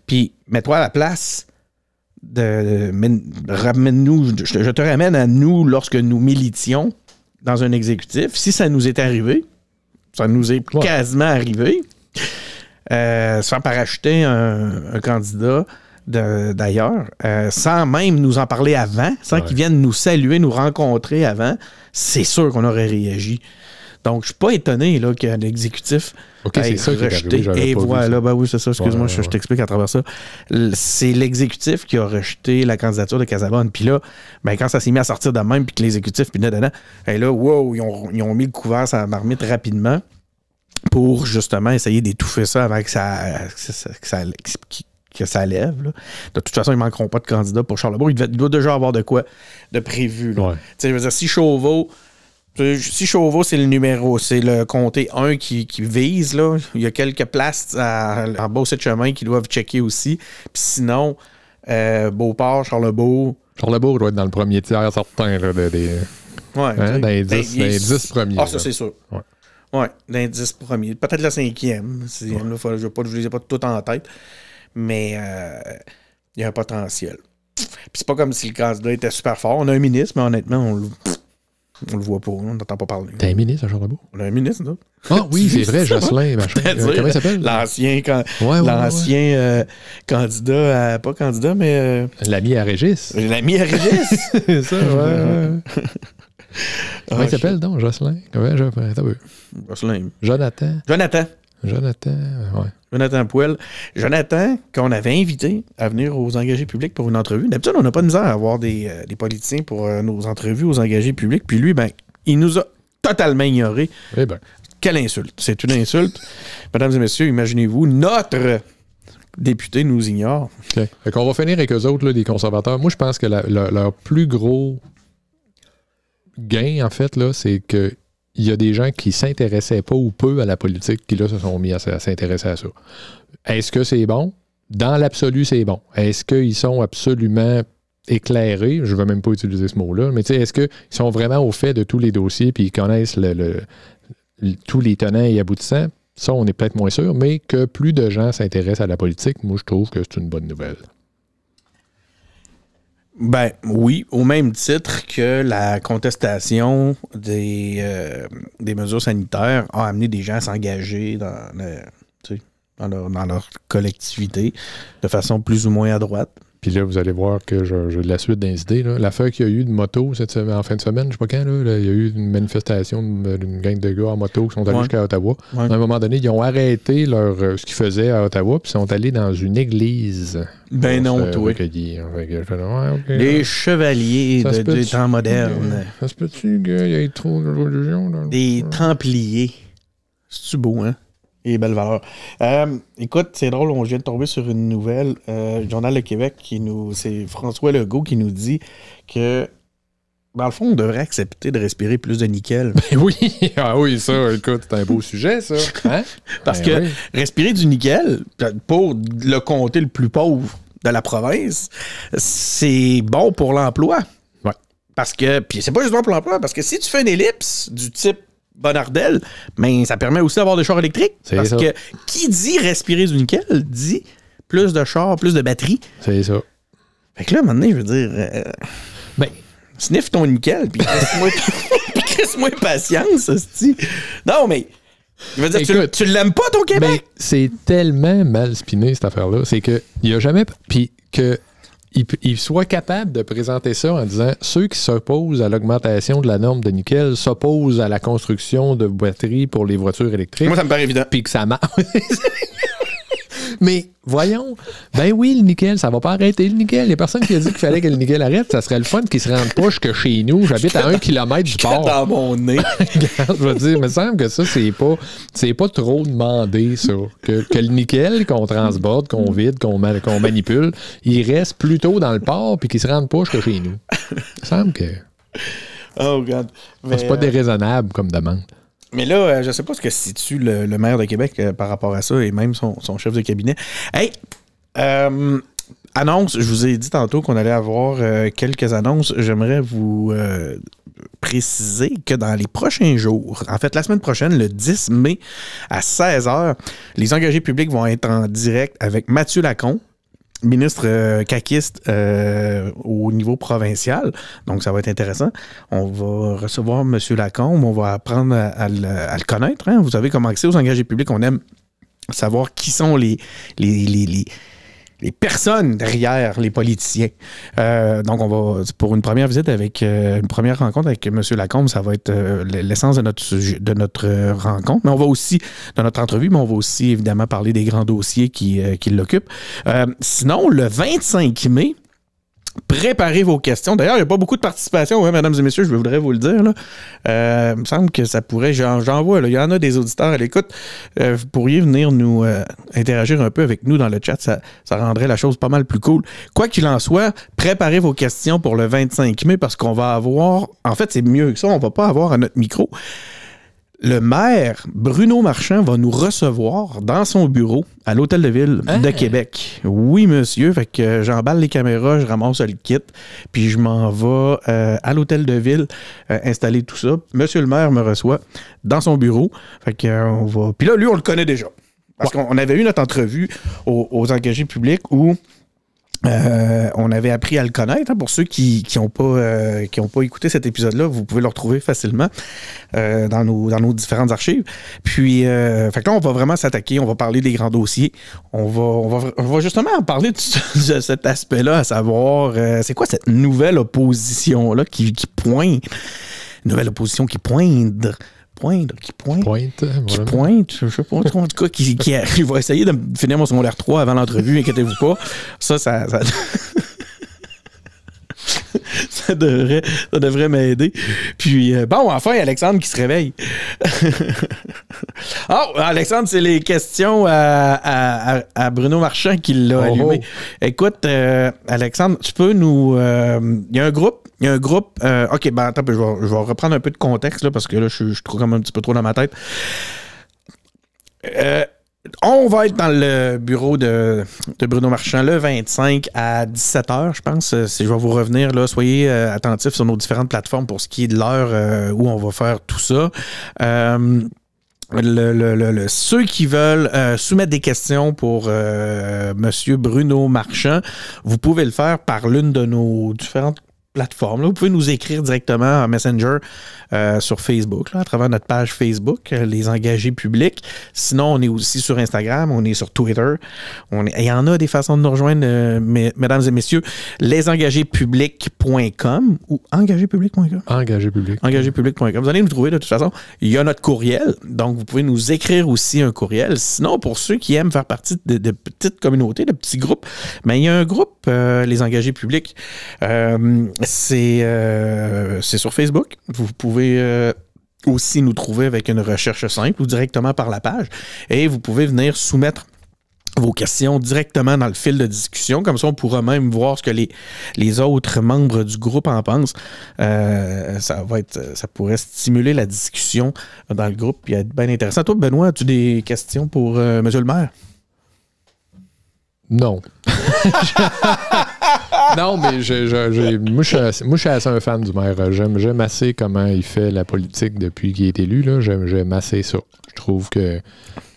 Puis, mets-toi à la place ramène-nous, je te ramène à nous lorsque nous militions dans un exécutif. Si ça nous est arrivé, ça nous est quasiment arrivé, se faire parachuter un candidat d'ailleurs, sans même nous en parler avant, sans qu'ils viennent nous saluer, nous rencontrer avant, c'est sûr qu'on aurait réagi. Donc, je suis pas étonné là, qu'un exécutif ait rejeté. Et voilà, ben oui, c'est ça, excuse-moi, je t'explique à travers ça. C'est l'exécutif qui a rejeté la candidature de Casabonne. Puis là, ben, quand ça s'est mis à sortir de même, puis que l'exécutif, puis là, wow, ils ont mis le couvert sur la marmite rapidement pour justement essayer d'étouffer ça avant que ça lève. Là. De toute façon, ils ne manqueront pas de candidats pour Charlebourg. Il doit déjà avoir de quoi de prévu. Ouais. Je veux dire, si Chauveau Si Chauveau, c'est le numéro, c'est le comté 1 qui vise, là. Il y a quelques places en bas de chemin qui doivent checker aussi. Puis sinon, Beauport, Charlebourg. Charlebourg doit être dans le premier tiers certain, là, dans les 10 premiers. Ah, ça, c'est sûr. Ouais. Ouais, dans les 10 premiers. Peut-être le 5e. Je ne les ai pas tout en tête. Mais il y a un potentiel. Puis c'est pas comme si le candidat était super fort. On a un ministre, mais honnêtement, on le voit pas. On n'entend pas parler. T'as un ministre à Charlebourg? On a un ministre, là. Ah oui, c'est vrai, Jocelyn, machin. Comment il s'appelle? L'ancien candidat, pas candidat, mais... L'ami à Régis. L'ami à Régis. C'est ça, ouais. Comment il s'appelle, donc, Jocelyn? Jonathan. Jonathan Pouel. Jonathan, qu'on avait invité à venir aux engagés publics pour une entrevue. D'habitude, on n'a pas de misère à avoir des politiciens pour nos entrevues aux engagés publics. Puis lui, il nous a totalement ignorés. Eh ben. Quelle insulte. C'est une insulte. Mesdames et messieurs, imaginez-vous, notre député nous ignore. OK. Fait qu'on va finir avec eux autres, là, des conservateurs. Moi, je pense que leur plus gros gain, en fait, là, c'est que il y a des gens qui s'intéressaient pas ou peu à la politique qui, là, se sont mis à s'intéresser à ça. Est-ce que c'est bon? Dans l'absolu, c'est bon. Est-ce qu'ils sont absolument éclairés? Je ne vais même pas utiliser ce mot-là, mais est-ce qu'ils sont vraiment au fait de tous les dossiers puis ils connaissent tous les tenants et aboutissants? Ça, on est peut-être moins sûr, mais que plus de gens s'intéressent à la politique, moi, je trouve que c'est une bonne nouvelle. Ben oui, au même titre que la contestation des mesures sanitaires a amené des gens à s'engager dans leur collectivité de façon plus ou moins à droite. Puis là, vous allez voir que j'ai la suite des idées. L'affaire qu'il y a eu de moto en fin de semaine, je sais pas quand, là, il y a eu une manifestation d'une gang de gars en moto qui sont allés jusqu'à Ottawa. Ouais. À un moment donné, ils ont arrêté ce qu'ils faisaient à Ottawa, puis sont allés dans une église. Ben non, toi. Les chevaliers des temps modernes. Ça se peut-tu qu'il y ait trop de religion? Des templiers. C'est-tu beau, hein? Et belle valeur. Écoute, c'est drôle, on vient de tomber sur une nouvelle. Journal de Québec, c'est François Legault qui nous dit que, dans le fond, on devrait accepter de respirer plus de nickel. Ben oui, oui, ça, écoute, c'est un beau sujet, ça. Hein? Parce que respirer du nickel, pour le comté le plus pauvre de la province, c'est bon pour l'emploi. Ouais. Parce que, puis c'est pas juste bon pour l'emploi, parce que si tu fais une ellipse du type Bonardel, mais ça permet aussi d'avoir des chars électriques. Parce que qui dit respirer du nickel dit plus de chars, plus de batteries. C'est ça. Fait que là, maintenant, je veux dire, sniff ton nickel, puis laisse-moi patience, hostie. Non, mais je veux dire, écoute, tu l'aimes pas, ton Québec? Ben, c'est tellement mal spiné, cette affaire-là. C'est qu'il n'y a jamais... Puis que... Il soit capable de présenter ça en disant ceux qui s'opposent à l'augmentation de la norme de nickel s'opposent à la construction de batteries pour les voitures électriques. Moi, ça me paraît évident. Puis que ça marche. Mais voyons, ben oui, le nickel, ça va pas arrêter le nickel. Il y a personne qui a dit qu'il fallait que le nickel arrête. Ça serait le fun qu'il se rende pas jusque chez nous. J'habite à 1 kilomètre du port. Dans mon nez. Regarde, je veux dire, il me semble que ça, c'est pas trop demandé, ça. Que le nickel qu'on transborde, qu'on vide, qu'on manipule, il reste plutôt dans le port puis qu'il se rende pas jusque chez nous. Il me semble que... Oh, God. Mais, c'est pas déraisonnable comme demande. Mais là, je sais pas ce que situe le maire de Québec par rapport à ça et même son chef de cabinet. Hey! Annonce, je vous ai dit tantôt qu'on allait avoir quelques annonces. J'aimerais vous préciser que dans les prochains jours, en fait, la semaine prochaine, le 10 mai à 16h, les engagés publics vont être en direct avec Mathieu Lacombe, ministre caquiste au niveau provincial. Donc, ça va être intéressant. On va recevoir M. Lacombe. On va apprendre à le connaître. Hein? Vous savez comment c'est aux engagés publics. On aime savoir qui sont les personnes derrière les politiciens. Donc, on va, pour une première visite avec une première rencontre avec M. Lacombe, ça va être l'essence de notre rencontre. Mais on va aussi, de notre entrevue, mais on va aussi évidemment parler des grands dossiers qui l'occupent. Sinon, le 25 mai, Préparez vos questions. D'ailleurs, il n'y a pas beaucoup de participation, hein, mesdames et messieurs, je voudrais vous le dire. Là. Il me semble que ça pourrait... J'en vois, il y en a des auditeurs à l'écoute. Vous pourriez venir nous interagir un peu avec nous dans le chat. Ça rendrait la chose pas mal plus cool. Quoi qu'il en soit, préparez vos questions pour le 25 mai parce qu'on va avoir... En fait, c'est mieux que ça. On ne va pas avoir à notre micro. Le maire, Bruno Marchand, va nous recevoir dans son bureau à l'Hôtel de Ville de Québec. Oui, monsieur. Fait que j'emballe les caméras, je ramasse le kit, puis je m'en vais à l'Hôtel de Ville installer tout ça. Monsieur le maire me reçoit dans son bureau. Fait que on va... Puis là, lui, on le connaît déjà. Parce qu'on avait eu notre entrevue aux engagés publics où... on avait appris à le connaître. Hein, pour ceux qui n'ont pas écouté cet épisode-là, vous pouvez le retrouver facilement dans nos différentes archives. Puis, fait que là, on va vraiment s'attaquer. On va parler des grands dossiers. On va justement en parler de cet aspect-là, à savoir, c'est quoi cette nouvelle opposition-là qui pointe? Nouvelle opposition qui pointe... Qui pointe, je sais pas, en tout cas, qui va essayer de finir mon secondaire 3 avant l'entrevue, inquiétez-vous pas. Ça devrait m'aider. Puis, bon, enfin, Alexandre qui se réveille. Oh, Alexandre, c'est les questions à Bruno Marchand qui l'a allumé. Écoute, Alexandre, tu peux nous... Il y a un groupe. OK, ben attends, je vais reprendre un peu de contexte, là, parce que là, je trouve comme un petit peu trop dans ma tête. On va être dans le bureau de Bruno Marchand le 25 à 17h, je pense. Je vais vous revenir, là. Soyez attentifs sur nos différentes plateformes pour ce qui est de l'heure où on va faire tout ça. Ceux qui veulent soumettre des questions pour Monsieur Bruno Marchand, vous pouvez le faire par l'une de nos différentes plateforme. Là, vous pouvez nous écrire directement en Messenger sur Facebook, là, à travers notre page Facebook, Les Engagés Publics. Sinon, on est aussi sur Instagram, on est sur Twitter. Il y en a des façons de nous rejoindre, mesdames et messieurs. lesengagéspublics.com ou engagéspublics.com? Engagéspublics.com. Vous allez nous trouver de toute façon. Il y a notre courriel, donc vous pouvez nous écrire aussi un courriel. Sinon, pour ceux qui aiment faire partie de petites communautés, de petits groupes, il y a un groupe, Les Engagés Publics. C'est sur Facebook. Vous pouvez aussi nous trouver avec une recherche simple ou directement par la page. Et vous pouvez venir soumettre vos questions directement dans le fil de discussion. Comme ça, on pourra même voir ce que les autres membres du groupe en pensent. Ça pourrait stimuler la discussion dans le groupe et être bien intéressant. Toi, Benoît, as-tu des questions pour Monsieur le maire? Non. Non, mais moi, je suis assez un fan du maire. J'aime assez comment il fait la politique depuis qu'il est élu. Là. J'aime assez ça. Je trouve que,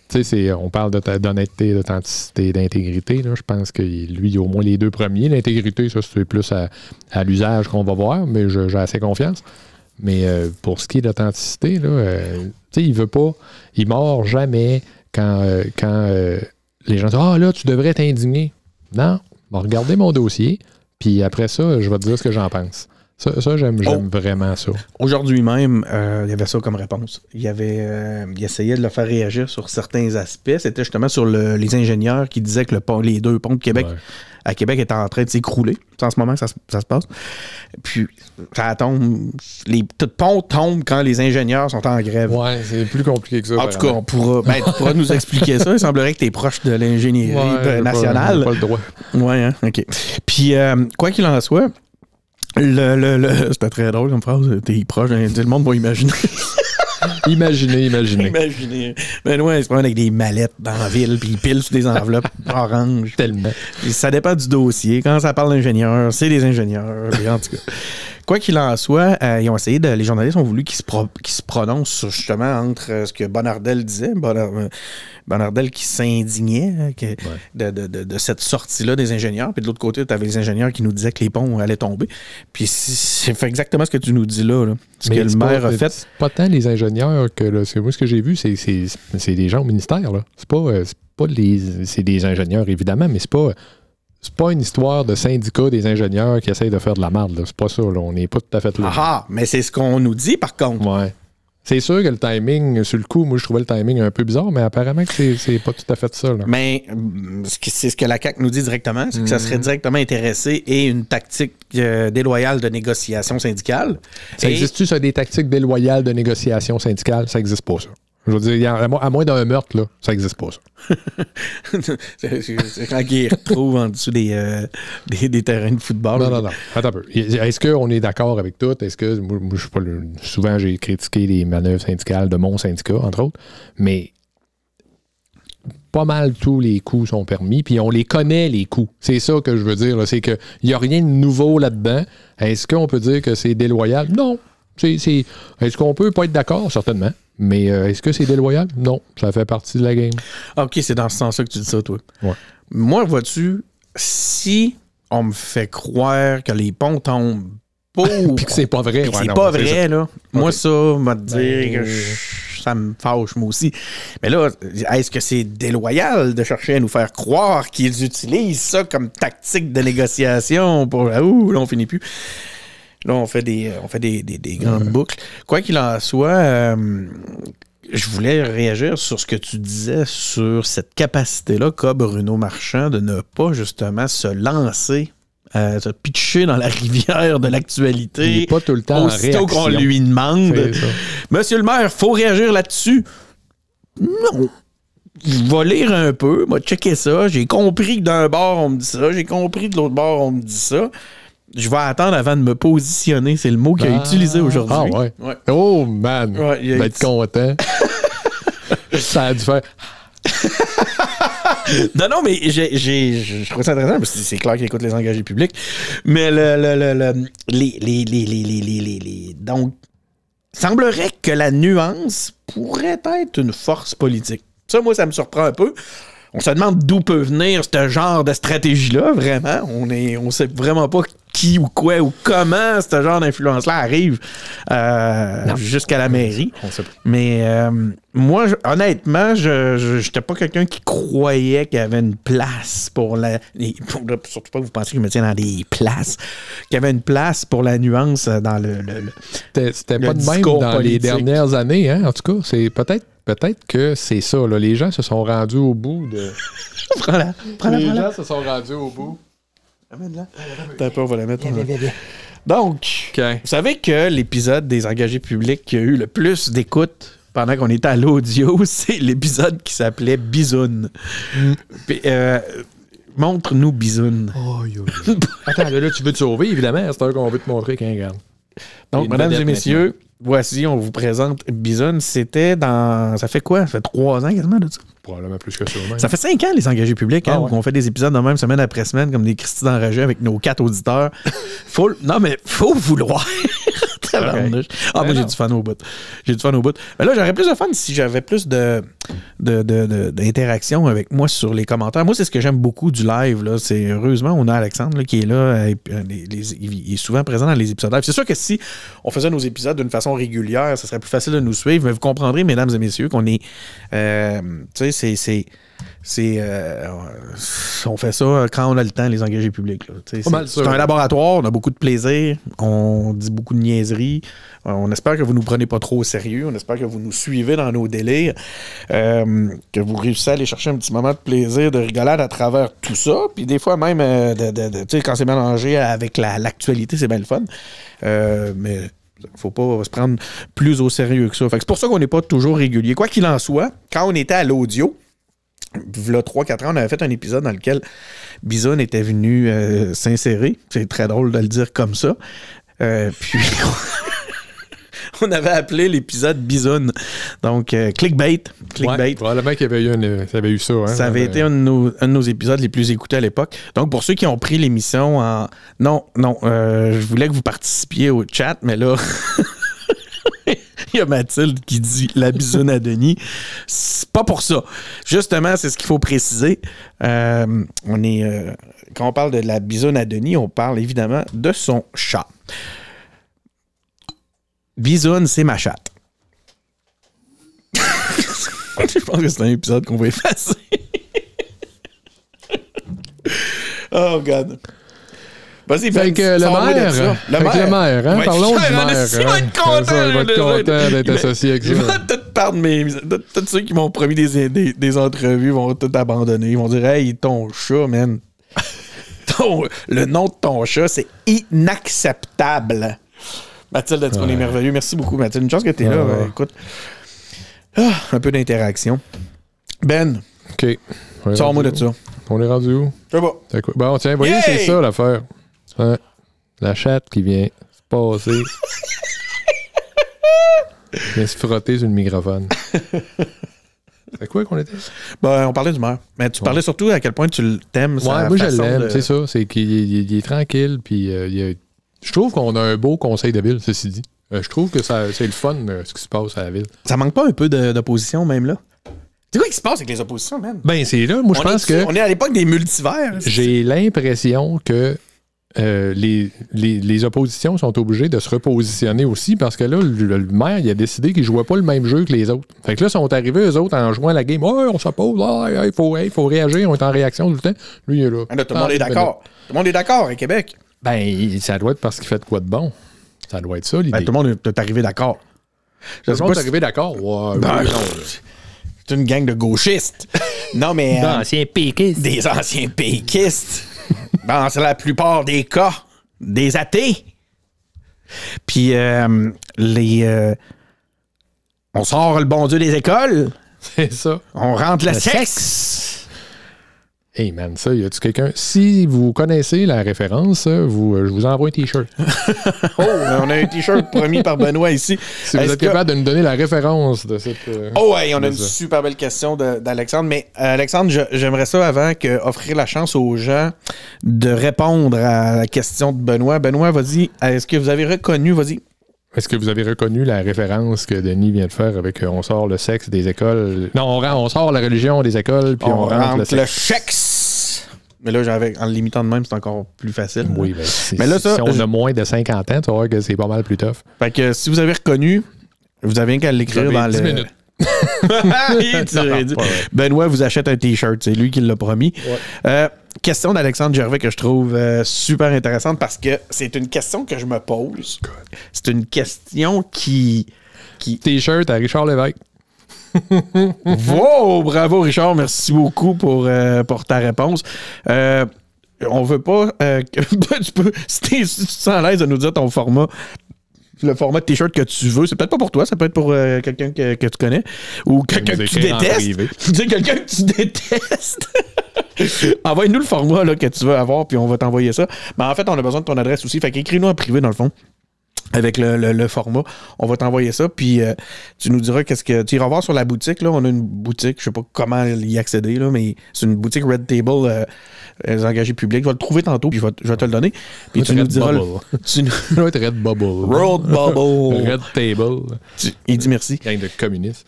tu sais, on parle d'honnêteté, d'authenticité, d'intégrité. Là. Je pense que lui, il a au moins les deux premiers. L'intégrité, ça, c'est plus à l'usage qu'on va voir, mais j'ai assez confiance. Mais pour ce qui est d'authenticité, là, tu sais, il veut pas, il mord jamais quand les gens disent « Ah, là, tu devrais t'indigner. » Non, regardez mon dossier, puis après ça, je vais te dire ce que j'en pense. Ça j'aime vraiment ça. Aujourd'hui même, il y avait ça comme réponse. Il essayait de le faire réagir sur certains aspects. C'était justement sur les ingénieurs qui disaient que les deux ponts de Québec... Ouais. À Québec est en train de s'écrouler. En ce moment, ça se passe. Puis, ça tombe. Les ponts tombent quand les ingénieurs sont en grève. Oui, c'est plus compliqué que ça. En tout cas, tu pourras nous expliquer ça. Il semblerait que tu es proche de l'ingénierie nationale. Pas le droit. Oui, hein? OK. Puis, quoi qu'il en soit, c'était très drôle comme phrase. T'es proche, le monde va imaginer. Imaginez. Ben ouais, il se promène avec des mallettes dans la ville, puis il pile sur des enveloppes oranges. Tellement. Et ça dépend du dossier. Quand ça parle d'ingénieurs, c'est des ingénieurs. En tout cas. Quoi qu'il en soit, ils ont essayé les journalistes ont voulu qu'ils se prononcent justement entre ce que Bonnardel disait, Bonnardel qui s'indignait de cette sortie-là des ingénieurs, puis de l'autre côté, tu avais les ingénieurs qui nous disaient que les ponts allaient tomber. Puis c'est fait exactement ce que tu nous dis là. Ce que le maire a fait. C'est pas tant les ingénieurs que là, moi ce que j'ai vu, c'est des gens au ministère. Là. C'est des ingénieurs évidemment, mais c'est pas une histoire de syndicat des ingénieurs qui essayent de faire de la merde. C'est pas ça. Là. On n'est pas tout à fait là. Ah, mais c'est ce qu'on nous dit, par contre. Ouais. C'est sûr que le timing, sur le coup, moi, je trouvais le timing un peu bizarre, mais apparemment que c'est pas tout à fait ça. Là. Mais c'est ce que la CAQ nous dit directement, c'est que ça serait directement intéressé et une tactique déloyale de négociation syndicale. Ça existe-tu, ça, des tactiques déloyales de négociation syndicale? Ça n'existe pas, ça. Je veux dire, à moins d'un meurtre, là, ça n'existe pas, ça. c'est quand ils retrouvent en dessous des terrains de football. Non. Attends un peu. Est-ce qu'on est d'accord avec tout? Est-ce que. Moi, je suis pas souvent, j'ai critiqué les manœuvres syndicales de mon syndicat, entre autres, mais pas mal tous les coups sont permis, puis on les connaît, les coups. C'est ça que je veux dire, là, c'est qu'il n'y a rien de nouveau là-dedans. Est-ce qu'on peut dire que c'est déloyal? Non. Est-ce qu'on peut pas être d'accord? Certainement. Mais est-ce que c'est déloyal? Non. Ça fait partie de la game. OK, c'est dans ce sens-là que tu dis ça, toi. Ouais. Moi, vois-tu, si on me fait croire que les ponts tombent puis que c'est pas vrai. Ouais, c'est pas vrai, là. Okay. Moi, ça, m'a dire que ça me fâche, moi aussi. Mais là, est-ce que c'est déloyal de chercher à nous faire croire qu'ils utilisent ça comme tactique de négociation pour... Ouh, là, on finit plus. Là, on fait des grandes boucles. Quoi qu'il en soit, je voulais réagir sur ce que tu disais sur cette capacité-là qu'a Bruno Marchand de ne pas justement se lancer, se pitcher dans la rivière de l'actualité. Il n'est pas tout le temps aussitôt qu'on lui demande. Monsieur le maire, faut réagir là-dessus. Non. Je vais lire un peu, je vais checker ça. J'ai compris que d'un bord, on me dit ça. J'ai compris que de l'autre bord, on me dit ça. Je vais attendre avant de me positionner. C'est le mot qu'il a utilisé aujourd'hui. Ah ouais. Oh man, il va être content. Ça a dû faire... non, mais je trouve ça intéressant parce que c'est clair qu'il écoute les engagés publics. Mais donc, semblerait que la nuance pourrait être une force politique. Ça, moi, ça me surprend un peu. On se demande d'où peut venir ce genre de stratégie-là, vraiment. On sait vraiment pas qui ou quoi ou comment ce genre d'influence-là arrive jusqu'à la mairie. On sait pas. Mais moi, honnêtement, je n'étais pas quelqu'un qui croyait qu'il y avait une place pour surtout pas que vous pensiez que je me tiens dans des places. Qu'il y avait une place pour la nuance dans le C'était pas de même dans politique. Les dernières années, hein? En tout cas, c'est peut-être que c'est ça. Là. Les gens se sont rendus au bout de... Prends-la. Les gens se sont rendus au bout. Amène-la. T'as peur, on va la mettre. Bien. Donc, vous savez que l'épisode des engagés publics qui a eu le plus d'écoute pendant qu'on était à l'audio, c'est l'épisode qui s'appelait Bisoun. Montre-nous Bisoun. Attends, là, tu veux te sauver, évidemment. C'est un qu'on veut te montrer qu'un regarde. Donc, mesdames et messieurs, voici, on vous présente Bisoun. C'était dans... Ça fait quoi? Ça fait 3 ans quasiment de ça? Probablement plus que ça. Même. Ça fait 5 ans, les engagés publics, où on fait des épisodes de même semaine après semaine, comme des Christy d'enragés avec nos 4 auditeurs. Non, mais faut vouloir. Okay. Moi, j'ai du fun au bout. Mais là, j'aurais plus de fun si j'avais plus d'interaction avec moi sur les commentaires. Moi, c'est ce que j'aime beaucoup du live. Là. Heureusement, on a Alexandre là, qui est là. Il est souvent présent dans les épisodes live. C'est sûr que si on faisait nos épisodes d'une façon régulière, ça serait plus facile de nous suivre. Mais vous comprendrez, mesdames et messieurs, qu'on est... tu sais, on fait ça quand on a le temps, les engagés publics. C'est un laboratoire, on a beaucoup de plaisir, on dit beaucoup de niaiseries. On espère que vous ne nous prenez pas trop au sérieux, on espère que vous nous suivez dans nos délires, que vous réussissez à aller chercher un petit moment de plaisir, de rigolade à travers tout ça. Puis des fois même, quand c'est mélangé avec l'actualité, c'est bien le fun. Mais... faut pas se prendre plus au sérieux que ça. C'est pour ça qu'on n'est pas toujours régulier. Quoi qu'il en soit, quand on était à l'audio, il y a 3-4 ans, on avait fait un épisode dans lequel Bisoun était venu s'insérer. C'est très drôle de le dire comme ça. Puis on avait appelé l'épisode Bisoun. Donc, clickbait. Ouais, probablement qu'il y avait eu ça. Hein, ça avait été un de nos épisodes les plus écoutés à l'époque. Donc, pour ceux qui ont pris l'émission en... Non, je voulais que vous participiez au chat, mais là... Il y a Mathilde qui dit la bisoune à Denis. C'est pas pour ça. Justement, c'est ce qu'il faut préciser. Quand on parle de la bisoune à Denis, on parle évidemment de son chat. Bisoune, c'est ma chatte. Je pense que c'est un épisode qu'on va effacer. Oh, God. Vas-y, Fait que le maire, hein? Ouais, Parlons du maire. Il va être content. Il va être content d'être associé avec ça. Il va tout perdre, mais tous ceux qui m'ont promis des entrevues vont tout abandonner. Ils vont dire, hey, ton chat, man. Le nom de ton chat, c'est inacceptable. Mathilde, on est merveilleux. Merci beaucoup, Mathilde. Une chance que tu es là. Écoute, un peu d'interaction. Ben, OK. sors-moi de ça. On est rendu où? Je sais pas. Bon, tiens, voyez, c'est ça l'affaire. Hein? La chatte qui vient se passer. Vient se frotter sur le microphone. C'est quoi qu'on était? Ben, on parlait du maire. Mais tu parlais surtout à quel point tu t'aimes. Ouais, moi je l'aime, c'est ça. C'est qu'il est tranquille, puis je trouve qu'on a un beau conseil de ville, ceci dit. Je trouve que c'est le fun, ce qui se passe à la ville. Ça manque pas un peu d'opposition, même là? C'est quoi qui se passe avec les oppositions, man? Ben, c'est là, moi je pense que... On est à l'époque des multivers. J'ai l'impression que les oppositions sont obligées de se repositionner aussi parce que là, le maire, il a décidé qu'il ne jouait pas le même jeu que les autres. Fait que là, ils sont arrivés, eux autres, en jouant la game. Ouais, on s'oppose, il faut réagir, on est en réaction tout le temps. Lui, il est là. Tout le monde est d'accord. Tout le monde est d'accord à Québec. Ben, ça doit être parce qu'il fait de quoi de bon. Ça doit être ça, l'idée. Ben, tout le monde est arrivé d'accord. Tout le monde est arrivé d'accord? Ouais, ben, c'est une gang de gauchistes. Non, mais... D'anciens péquistes. Des anciens péquistes. Dans la plupart des cas, des athées. Puis, on sort le bon Dieu des écoles. C'est ça. On rentre le sexe. Hey man, ça, y a-tu quelqu'un... Si vous connaissez la référence, je vous envoie un T-shirt. Oh, on a un T-shirt promis par Benoît ici. Si vous êtes capable de nous donner la référence de cette... Oh ouais, on a une super belle question d'Alexandre. Mais Alexandre, j'aimerais ça avant offrir la chance aux gens de répondre à la question de Benoît. Benoît, vas-y, est-ce que vous avez reconnu, vas-y. Est-ce que vous avez reconnu la référence que Denis vient de faire avec on sort le sexe des écoles? Non, on sort la religion des écoles, puis on rentre le sexe. Mais là, en le limitant de même, c'est encore plus facile. Oui, mais là, si on a moins de 50 ans, tu vas voir que c'est pas mal plus tough. Fait que si vous avez reconnu, vous avez rien qu'à l'écrire dans 10 minutes. Benoît vous achète un T-shirt, c'est lui qui l'a promis. Ouais. Question d'Alexandre Gervais que je trouve super intéressante parce que c'est une question que je me pose. C'est une question qui... T-shirt à Richard Lévesque. Wow! Bravo Richard, merci beaucoup pour ta réponse. On veut pas... si tu te sens à l'aise de nous dire ton format... Le format de T-shirt que tu veux, c'est peut-être pas pour toi, ça peut être pour quelqu'un que tu connais ou quelqu'un que tu détestes. Tu dis quelqu'un que tu détestes. Envoie-nous le format là, que tu veux avoir, puis on va t'envoyer ça. Mais en fait, on a besoin de ton adresse aussi. Fait qu'écris-nous en privé, dans le fond, avec le format. On va t'envoyer ça, puis tu nous diras qu'est-ce que... Tu iras voir sur la boutique, là. On a une boutique, je sais pas comment y accéder, là, mais c'est une boutique Red Table, les engagés publics. Je vais le trouver tantôt, puis je vais te le donner. Puis tu nous diras... Red Bubble. Red Bubble. Red Table. Il dit merci. Gang de communistes.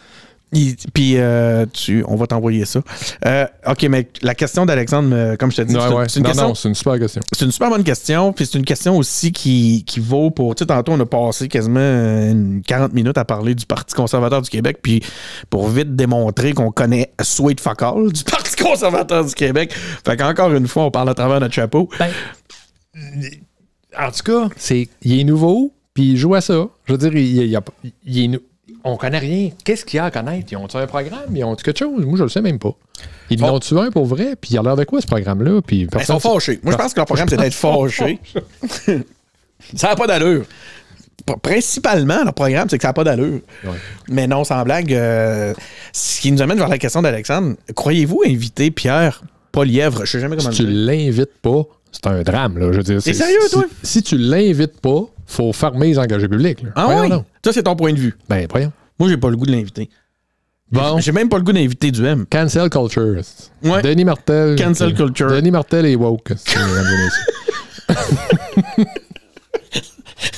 Puis on va t'envoyer ça. OK, mais la question d'Alexandre, comme je te dis, c'est une super question. C'est une super bonne question. Puis c'est une question aussi qui vaut pour... Tu sais, tantôt, on a passé quasiment 40 minutes à parler du Parti conservateur du Québec, puis pour vite démontrer qu'on connaît sweet fuck all du Parti conservateur du Québec. Fait qu'encore une fois, on parle à travers notre chapeau. Ben, en tout cas, il est nouveau, puis il joue à ça. Je veux dire, il est on connaît rien. Qu'est-ce qu'il y a à connaître? Ils ont-tu un programme? Ils ont-tu quelque chose? Moi, je le sais même pas. Ils en ont-tu un pour vrai? Puis il a l'air de quoi, ce programme-là? Puis ils sont fâchés. Moi, je pense que leur programme, c'est d'être fâchés. Ça n'a pas d'allure. Principalement, leur programme, c'est que ça n'a pas d'allure. Ouais. Mais non, sans blague, ce qui nous amène vers la question d'Alexandre, croyez-vous inviter Pierre Poilievre? Je sais jamais comment le dire. Si tu l'invites pas, c'est un drame, là. Je veux dire, c'est sérieux, toi? Si tu l'invites pas, faut fermer les engagés publics. Là. Ah oui? Ça, c'est ton point de vue. Ben, voyons. Moi, j'ai pas le goût de l'inviter. Bon. J'ai même pas le goût d'inviter du M. Cancel culture. Ouais. Denis Martel. Cancel culture. Denis Martel est woke.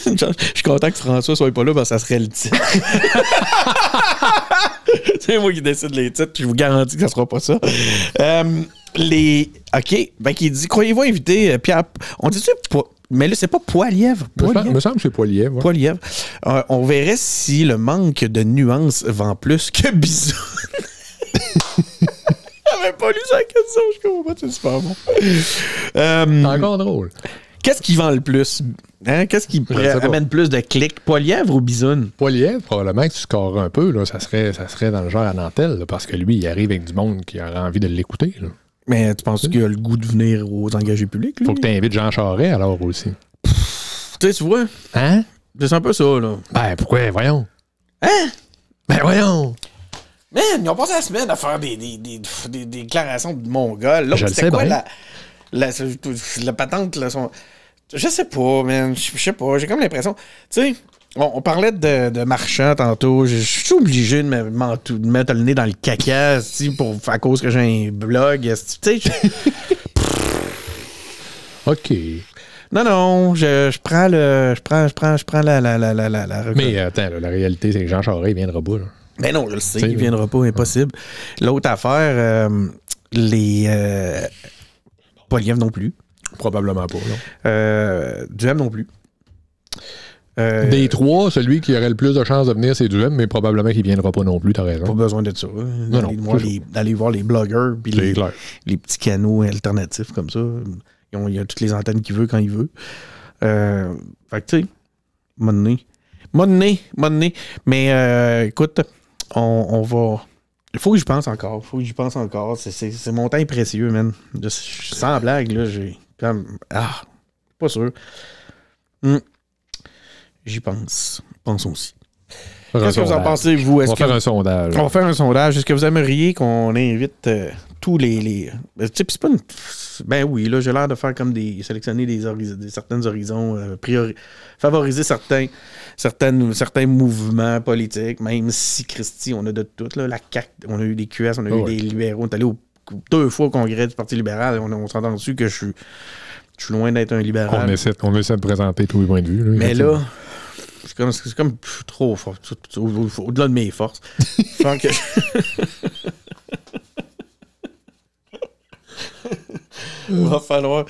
Je suis content que François soit pas là parce que ça serait le titre. C'est moi qui décide les titres. Je vous garantis que ça sera pas ça. OK. Ben, qui dit, croyez-vous inviter Pierre... On dit-tu... Mais là, c'est pas Poilievre. Me semble que c'est Poilievre. Ouais. Poilievre. On verrait si le manque de nuances vend plus que Bisoun. J'avais pas lu ça question, je comprends pas, c'est super bon. C'est encore drôle. Qu'est-ce qui vend le plus? Hein? Qu'est-ce qui amène plus de clics? Poilièvre ou bisoune? Poilièvre, probablement que tu scorerais un peu. Là, ça serait dans le genre à Nantel, là, parce que lui, il arrive avec du monde qui aurait envie de l'écouter. Là. Mais tu penses qu'il a le goût de venir aux engagés publics? Lui? Faut que tu invites Jean Charest alors aussi. Tu vois? Hein? C'est un peu ça, là. Ben, pourquoi? Voyons. Hein? Ben, voyons. Man, ils ont passé la semaine à faire des déclarations de Mongols. Là, c'était quoi la patente? Là, je sais pas, man. Je sais pas. J'ai comme l'impression... Tu sais, on parlait de marchands tantôt. Je suis obligé de me mettre le nez dans le caca à cause que j'ai un blog. Tu sais, OK. Non, je prends la Mais attends, là, la réalité, c'est que Jean Charest, il viendra pas, là. Mais non, je le sais, il viendra pas, impossible. L'autre affaire, les Poilievre non plus. Probablement pas, non. Duhem non plus. Des trois, celui qui aurait le plus de chances de venir, c'est Duhem, mais probablement qu'il viendra pas non plus, t'as raison. Pas besoin de ça. D'aller voir les blogueurs puis les petits canaux alternatifs comme ça. Il y a toutes les antennes qu'il veut quand il veut. Fait que, tu sais, monnaie. Mais écoute, on va... Il faut que j'y pense encore. C'est mon temps est précieux, man. Sans blague, là, j'ai comme... pas sûr. J'y pense. Pensons aussi. Qu'est-ce que vous en pensez, vous? On va faire un sondage. On va faire un sondage. Est-ce que vous aimeriez qu'on invite tous les... Tu sais, c'est pas une... Ben oui, là, j'ai l'air de faire comme sélectionner certains horizons, favoriser certains mouvements politiques, même si, Christy, on a de tout, là, la CAQ, on a eu des QS, on a eu des libéraux, on est allé 2 fois au congrès du Parti libéral, on s'entend dessus que je suis loin d'être un libéral. On essaie de présenter tous les points de vue. Là, mais là... C'est comme trop fort, au-delà de mes forces. Va falloir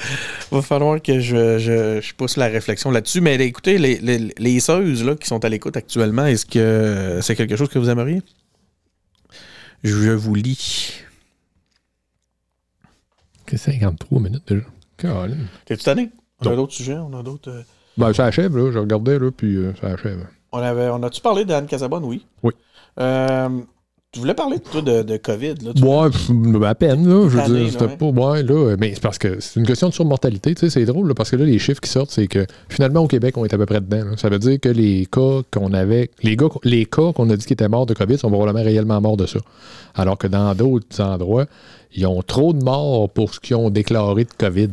que je pousse la réflexion là-dessus. Mais écoutez, les seuses là, qui sont à l'écoute actuellement, est-ce que c'est quelque chose que vous aimeriez? Je vous lis. Que 53 minutes déjà. T'es-tu tanné? On a d'autres sujets? On a d'autres... Ben, ça achève, là. Je regardais, là, puis ça achève. On a-tu parlé d'Anne Casabonne? Oui. Oui. Tu voulais parler, toi, de COVID, là? Ouais, à peine, là. Je veux dire, c'était ouais. pas... Ouais, là, mais c'est parce que c'est une question de surmortalité, tu sais, c'est drôle, là, parce que là, les chiffres qui sortent, c'est que, finalement, au Québec, on est à peu près dedans, là. Ça veut dire que les cas qu'on avait... Les cas qu'on a dit qu'ils étaient morts de COVID sont probablement réellement morts de ça. Alors que dans d'autres endroits, ils ont trop de morts pour ce qu'ils ont déclaré de COVID.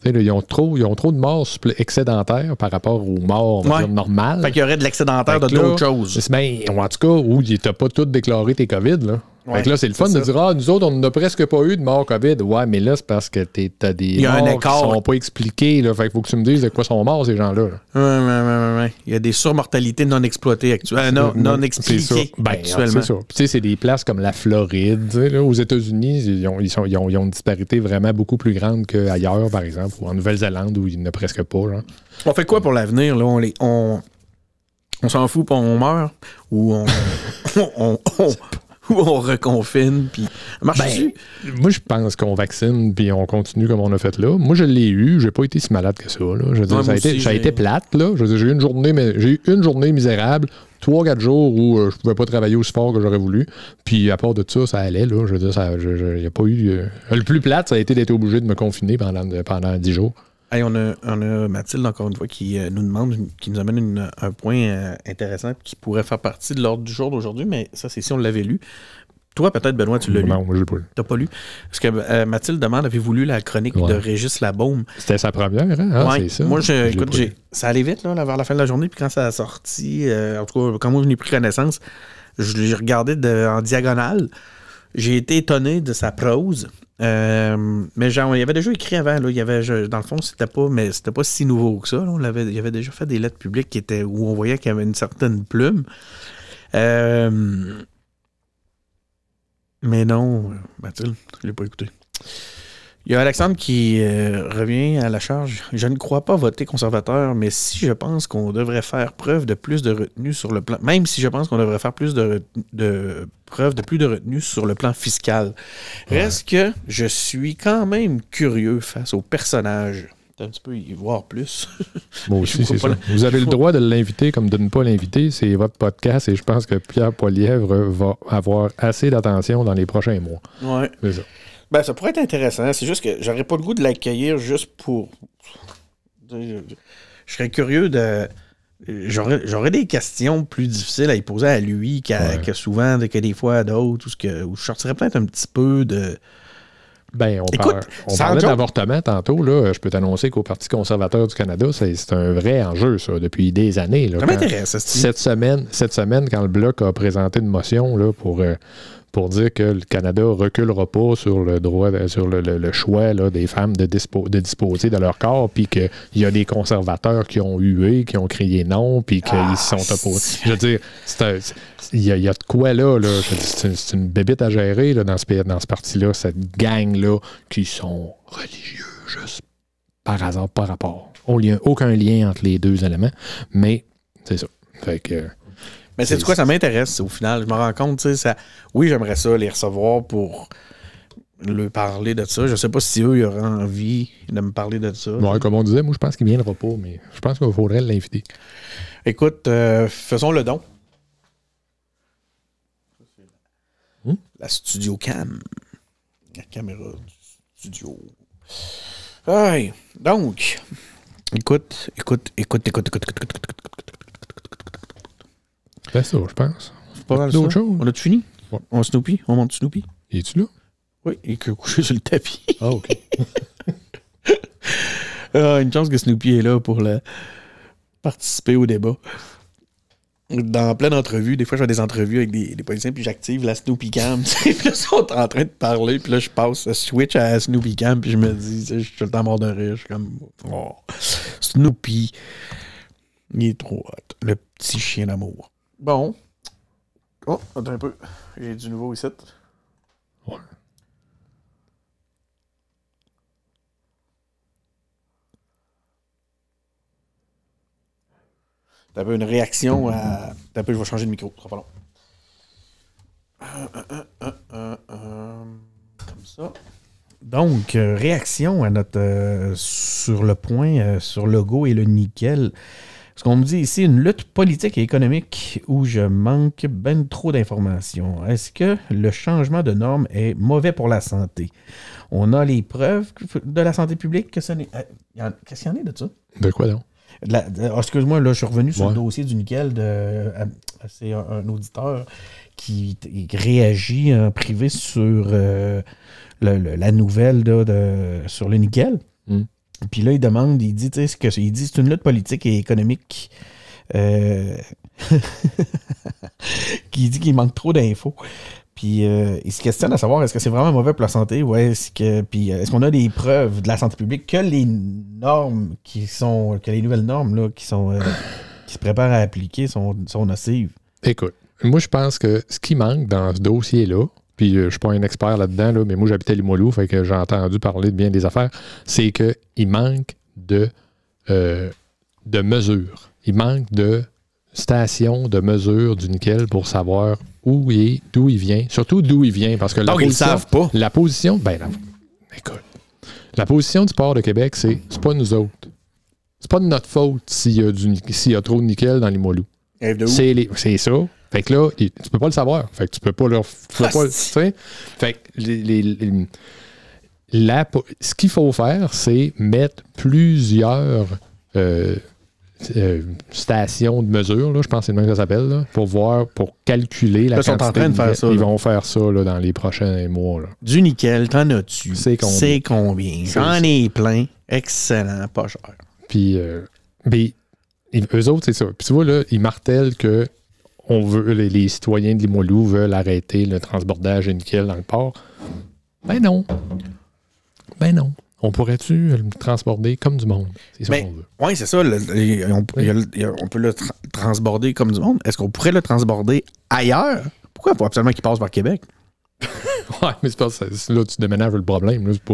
Là, ils ont trop de morts excédentaires par rapport aux morts normales. Fait qu'il y aurait de l'excédentaire de d'autres choses. En tout cas, où t'as pas tout déclaré tes COVID. Là. Fait que là, c'est le fun de dire nous autres, on n'a presque pas eu de mort COVID. Ouais, mais là, c'est parce que t'as des morts qui sont pas expliqués. Là. Fait qu'il faut que tu me dises de quoi sont morts, ces gens-là. Ouais. Il y a des surmortalités non exploitées actuellement. Non expliquées actuellement. C'est ça. Puis, tu sais, c'est des places comme la Floride. Là, aux États-Unis, ils ont une disparité vraiment beaucoup plus grande qu'ailleurs, par exemple, ou en Nouvelle-Zélande, où il n'y en a presque pas. Genre. On fait quoi pour l'avenir? Là? On s'en fout, puis on meurt? Ou on reconfine, puis marche-tu? Moi, je pense qu'on vaccine, puis on continue comme on a fait là. Moi, je l'ai eu, j'ai pas été si malade que ça. Là. Je veux dire, ça a été plate. Là. Je veux dire, j'ai eu une journée misérable, 3-4 jours où je pouvais pas travailler aussi fort que j'aurais voulu. Puis à part de ça allait. Là. Je veux dire, il n'y a pas eu... le plus plate, ça a été d'être obligé de me confiner pendant 10 jours. Hey, on a Mathilde, encore une fois, qui nous demande, qui nous amène un point intéressant qui pourrait faire partie de l'ordre du jour d'aujourd'hui, mais ça, c'est si on l'avait lu. Toi, peut-être, Benoît, tu l'as lu. Non, moi, je l'ai pas lu. T'as pas lu? Parce que Mathilde demande, avez-vous lu la chronique de Régis Labaume? C'était sa première, hein? Ouais. C'est ça. Moi, écoute, ça allait vite, là, vers la fin de la journée, puis quand ça a sorti, en tout cas, quand moi, je n'ai pris connaissance, je l'ai regardé en diagonale. J'ai été étonné de sa prose. Mais genre, il y avait déjà écrit avant. Là, dans le fond, c'était pas si nouveau que ça. Là, il avait déjà fait des lettres publiques où on voyait qu'il y avait une certaine plume. Mais non, Mathilde, je ne l'ai pas écouté. Il y a Alexandre qui revient à la charge. Je ne crois pas voter conservateur, mais si je pense qu'on devrait faire preuve de plus de retenue sur le plan... Même si je pense qu'on devrait faire plus preuve de plus de retenue sur le plan fiscal. Reste que je suis quand même curieux face au personnage un petit peu y voir plus. Moi aussi, c'est ça. Vous avez le droit de l'inviter comme de ne pas l'inviter. C'est votre podcast et je pense que Pierre Poilièvre va avoir assez d'attention dans les prochains mois. Ouais. C'est ça. Ben, ça pourrait être intéressant. C'est juste que j'aurais pas le goût de l'accueillir juste pour... Je serais curieux de... J'aurais des questions plus difficiles à y poser à lui que souvent, que des fois à d'autres, où je sortirais peut-être un petit peu de... Ben, on parlait d'avortement tantôt. Là, je peux t'annoncer qu'au Parti conservateur du Canada, c'est un vrai enjeu, ça, depuis des années. Là, ça m'intéresse, cette semaine, quand le Bloc a présenté une motion là, pour dire que le Canada ne reculera pas sur le droit, sur le choix là, des femmes de disposer de leur corps, puis qu'il y a des conservateurs qui ont hué, qui ont crié non, puis qu'ils se sont opposés. Je veux dire, il y a de quoi là. C'est une bébite à gérer là, dans ce parti-là, cette gang-là qui sont religieux, juste par hasard, par rapport. Aucun lien entre les deux éléments, mais c'est ça. Fait que... Mais c'est quoi, ça m'intéresse au final. Je me rends compte, tu sais, oui, j'aimerais ça les recevoir pour leur parler de ça. Je sais pas si eux, ils auraient envie de me parler de ça. Ouais, comme on disait, moi, je pense qu'il ne viendra pas, mais je pense qu'il faudrait l'inviter. Écoute, faisons le don. La Studio Cam. La caméra du studio. Hey, donc, écoute. C'est ça, je pense. C'est pas mal d'autres ça. choses. On a-tu fini? Ouais. On Snoopy? On monte Snoopy? Es-tu là? Oui, il est couché sur le tapis. Ah, OK. Une chance que Snoopy est là pour participer au débat. Dans plein d'entrevues, des fois je fais des entrevues avec des policiers, puis j'active la Snoopy Cam. Puis là, ils sont en train de parler, puis là, je passe switch à la Snoopy Cam, puis je me dis, je suis tout le temps mort de rire. Je suis comme, oh, Snoopy, il est trop hot. Le petit chien d'amour. Bon. Oh, attends un peu. J'ai du nouveau ici. Ouais. T'as une réaction à... T'as je vais changer de micro, ce sera pas long. Comme ça. Donc, réaction à notre... sur le point, sur le go et le nickel. Ce qu'on me dit ici, une lutte politique et économique où je manque ben trop d'informations. Est-ce que le changement de normes est mauvais pour la santé? On a les preuves de la santé publique que ce n'est... Qu'est-ce qu'il y en a de ça? De quoi donc? Excuse-moi, là, je suis revenu sur le dossier du nickel. C'est un auditeur qui réagit en privé sur la nouvelle sur le nickel. Puis là, il demande, il dit, tu sais, il dit c'est une lutte politique et économique qui dit qu'il manque trop d'infos. Puis il se questionne à savoir est-ce que c'est vraiment mauvais pour la santé ou est-ce qu'on a des preuves de la santé publique que les normes que les nouvelles normes là, qui se préparent à appliquer sont nocives. Écoute, moi je pense que ce qui manque dans ce dossier-là, puis je suis pas un expert là-dedans, là, mais moi j'habitais Limoilou, fait que j'ai entendu parler de bien des affaires, c'est qu'il manque de mesures. Il manque de stations de mesure du nickel pour savoir d'où il vient, surtout d'où il vient, parce que donc ils ne savent pas. La position, écoute, la position du port de Québec, c'est pas nous autres. C'est pas de notre faute s'il y a trop de nickel dans Limoilou. C'est ça. Fait que là, tu peux pas le savoir. Fait que tu peux pas leur... Fait que ce qu'il faut faire, c'est mettre plusieurs stations de mesure, là, je pense que c'est le même que ça s'appelle, là, pour calculer la quantité. Ils sont en train de faire ça. Ils vont faire ça là, dans les prochains mois. Là. Du nickel, t'en as-tu? C'est combien? J'en ai plein. Excellent, pas cher. Puis, eux autres, c'est ça. Puis tu vois, là, ils martèlent que les citoyens de Limoilou veulent arrêter le transbordage de nickel dans le port. Ben non. On pourrait-tu le transporter comme du monde? C'est ça qu'on veut. Oui, c'est ça. On peut le transborder comme du monde. Est-ce qu'on pourrait le transborder ailleurs? Pourquoi il faut absolument qu'il passe par Québec? Ouais, mais c'est pas ça. Là, tu déménages le problème. Là, c'est pas,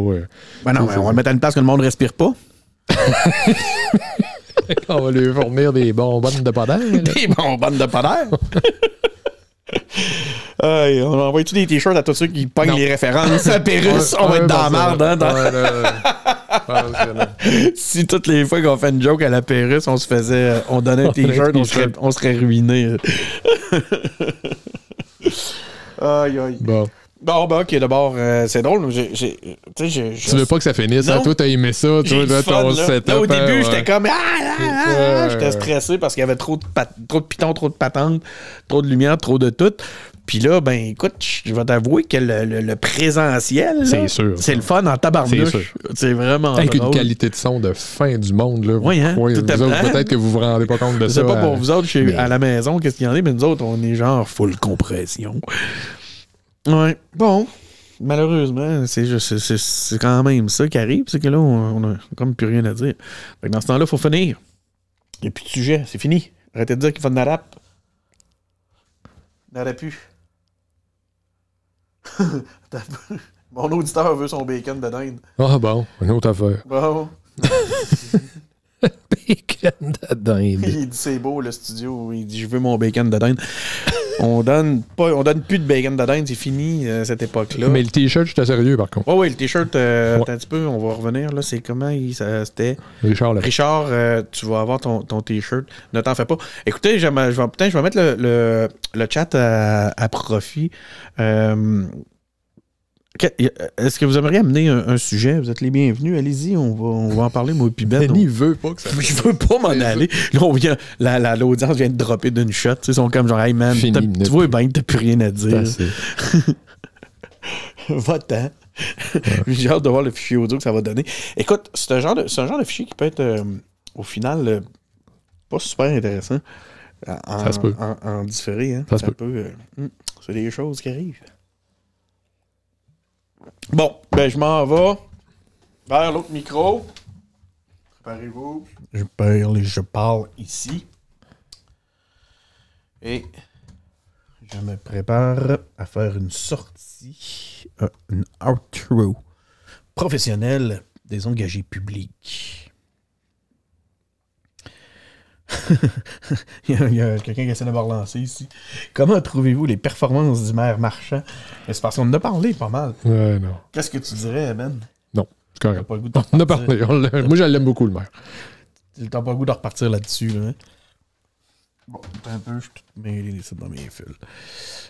non, mais on va le mettre à une place que le monde ne respire pas. On va lui fournir des bonbonnes de pas d'air. Des bonbonnes de pas d'air? On envoie tous des t-shirts à tous ceux qui pognent les références à Pérus. On va être dans la merde, hein? Si toutes les fois qu'on fait une joke à la Pérus, on donnait un t-shirt, on serait ruiné. Aïe, aïe. Bon. Bon, ben, ok, d'abord, c'est drôle. Tu veux pas que ça finisse, hein? Toi, t'as aimé ça, toi, là, ton setup. Là, au début, j'étais comme. J'étais stressé parce qu'il y avait trop de pitons, trop de patentes, trop de lumière, trop de tout. Puis là, ben, écoute, je vais t'avouer que le présentiel, c'est sûr, c'est le fun en tabarnouche. C'est vraiment avec drôle. Une qualité de son de fin du monde, là. Oui, hein? Peut-être que vous vous rendez pas compte de ça. C'est pas pour vous autres, à la maison, qu'est-ce qu'il y en a, mais nous autres, on est genre full compression. Ouais. Bon, malheureusement, c'est quand même ça qui arrive, c'est que là, on a comme plus rien à dire. Fait que dans ce temps-là, il faut finir. Il n'y a plus de sujet, c'est fini. Arrêtez de dire qu'il faut de la rap. N'aurait plus. Mon auditeur veut son bacon de dinde. Ah bon, une autre affaire. Bon. Bacon de dinde. Il dit c'est beau le studio, il dit je veux mon bacon de dinde. On donne plus de bacon de dinde, c'est fini cette époque-là. Mais le t-shirt, j'étais sérieux par contre. Oui, le t-shirt, attends un petit peu, on va revenir là, c'est comment c'était Richard, tu vas avoir ton t-shirt, ne t'en fais pas. Écoutez, je vais mettre le chat à profit. Est-ce que vous aimeriez amener un sujet? Vous êtes les bienvenus. Allez-y, on va en parler, moi et puis Ben. Denis veut pas que ça... Je veux pas m'en aller. Là, l'audience vient de dropper d'une shot. Ils sont comme genre, hey man, tu vois bien, t'as plus rien à dire. Va-t'en. J'ai hâte de voir le fichier audio que ça va donner. Écoute, c'est un genre de fichier qui peut être, au final, pas super intéressant. Ça se peut. En différé, hein. Ça se peut. C'est des choses qui arrivent. Bon, ben je m'en vais vers l'autre micro. Préparez-vous. Je parle ici. Et je me prépare à faire une sortie, une outro professionnelle des engagés publics. il y a quelqu'un qui essaie de me relancer ici. Comment trouvez-vous les performances du maire Marchand? Mais c'est parce qu'on en a parlé pas mal. Ouais, non. Qu'est-ce que tu dirais, Ben? Non, c'est correct. Pas le goût de on a parlé. Moi, je l'aime beaucoup, le maire. T'as pas le goût de repartir là-dessus, là. Hein? Bon, un peu, je suis tout mêlé dans mes fils.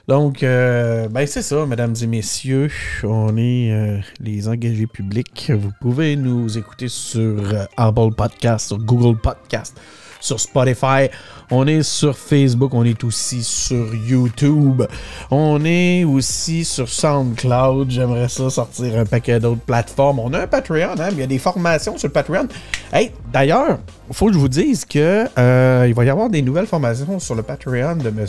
Donc, ben c'est ça, mesdames et messieurs. On est les engagés publics. Vous pouvez nous écouter sur Apple Podcast, sur Google Podcast, sur Spotify, on est sur Facebook, on est aussi sur YouTube, on est aussi sur SoundCloud. J'aimerais ça sortir un paquet d'autres plateformes. On a un Patreon, hein, il y a des formations sur le Patreon. Hey, d'ailleurs, il faut que je vous dise que il va y avoir des nouvelles formations sur le Patreon de M.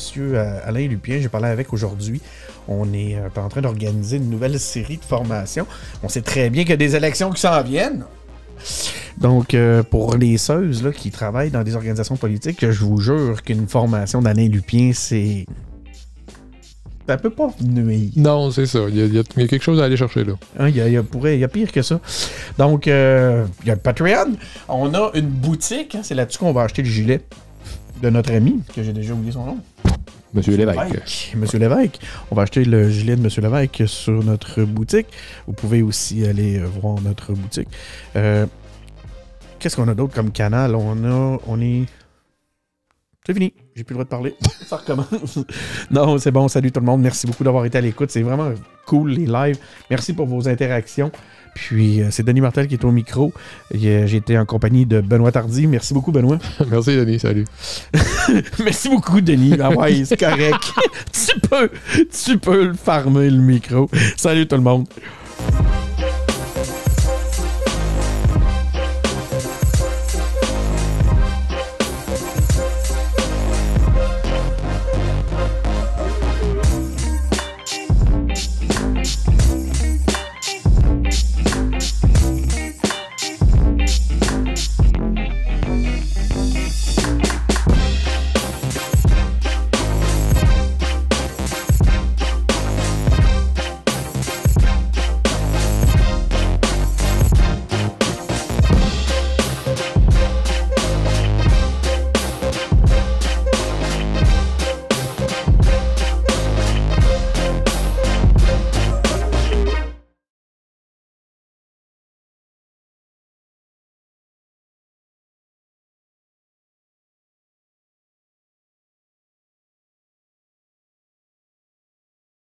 Alain Lupien. J'ai parlé avec aujourd'hui. On est en train d'organiser une nouvelle série de formations. On sait très bien qu'il y a des élections qui s'en viennent. Donc, pour les seuses là, qui travaillent dans des organisations politiques, je vous jure qu'une formation d'Alain Lupien, c'est... Ça peut pas nuire. Non, c'est ça. Il y a quelque chose à aller chercher là. Hein, il y a pire que ça. Donc, il y a le Patreon. On a une boutique. Hein, c'est là-dessus qu'on va acheter le gilet de notre ami, que j'ai déjà oublié son nom. Monsieur Lévesque. Monsieur Lévesque. On va acheter le gilet de Monsieur Lévesque sur notre boutique. Vous pouvez aussi aller voir notre boutique. Qu'est-ce qu'on a d'autre comme canal? On est... C'est fini. J'ai plus le droit de parler. Ça recommence. Non, c'est bon. Salut tout le monde. Merci beaucoup d'avoir été à l'écoute. C'est vraiment cool, les lives. Merci pour vos interactions. Puis, c'est Denis Martel qui est au micro. J'ai été en compagnie de Benoît Tardy. Merci beaucoup, Benoît. Merci, Denis. Salut. Merci beaucoup, Denis. Ah ouais, c'est correct. Tu peux le farmer, le micro. Salut tout le monde.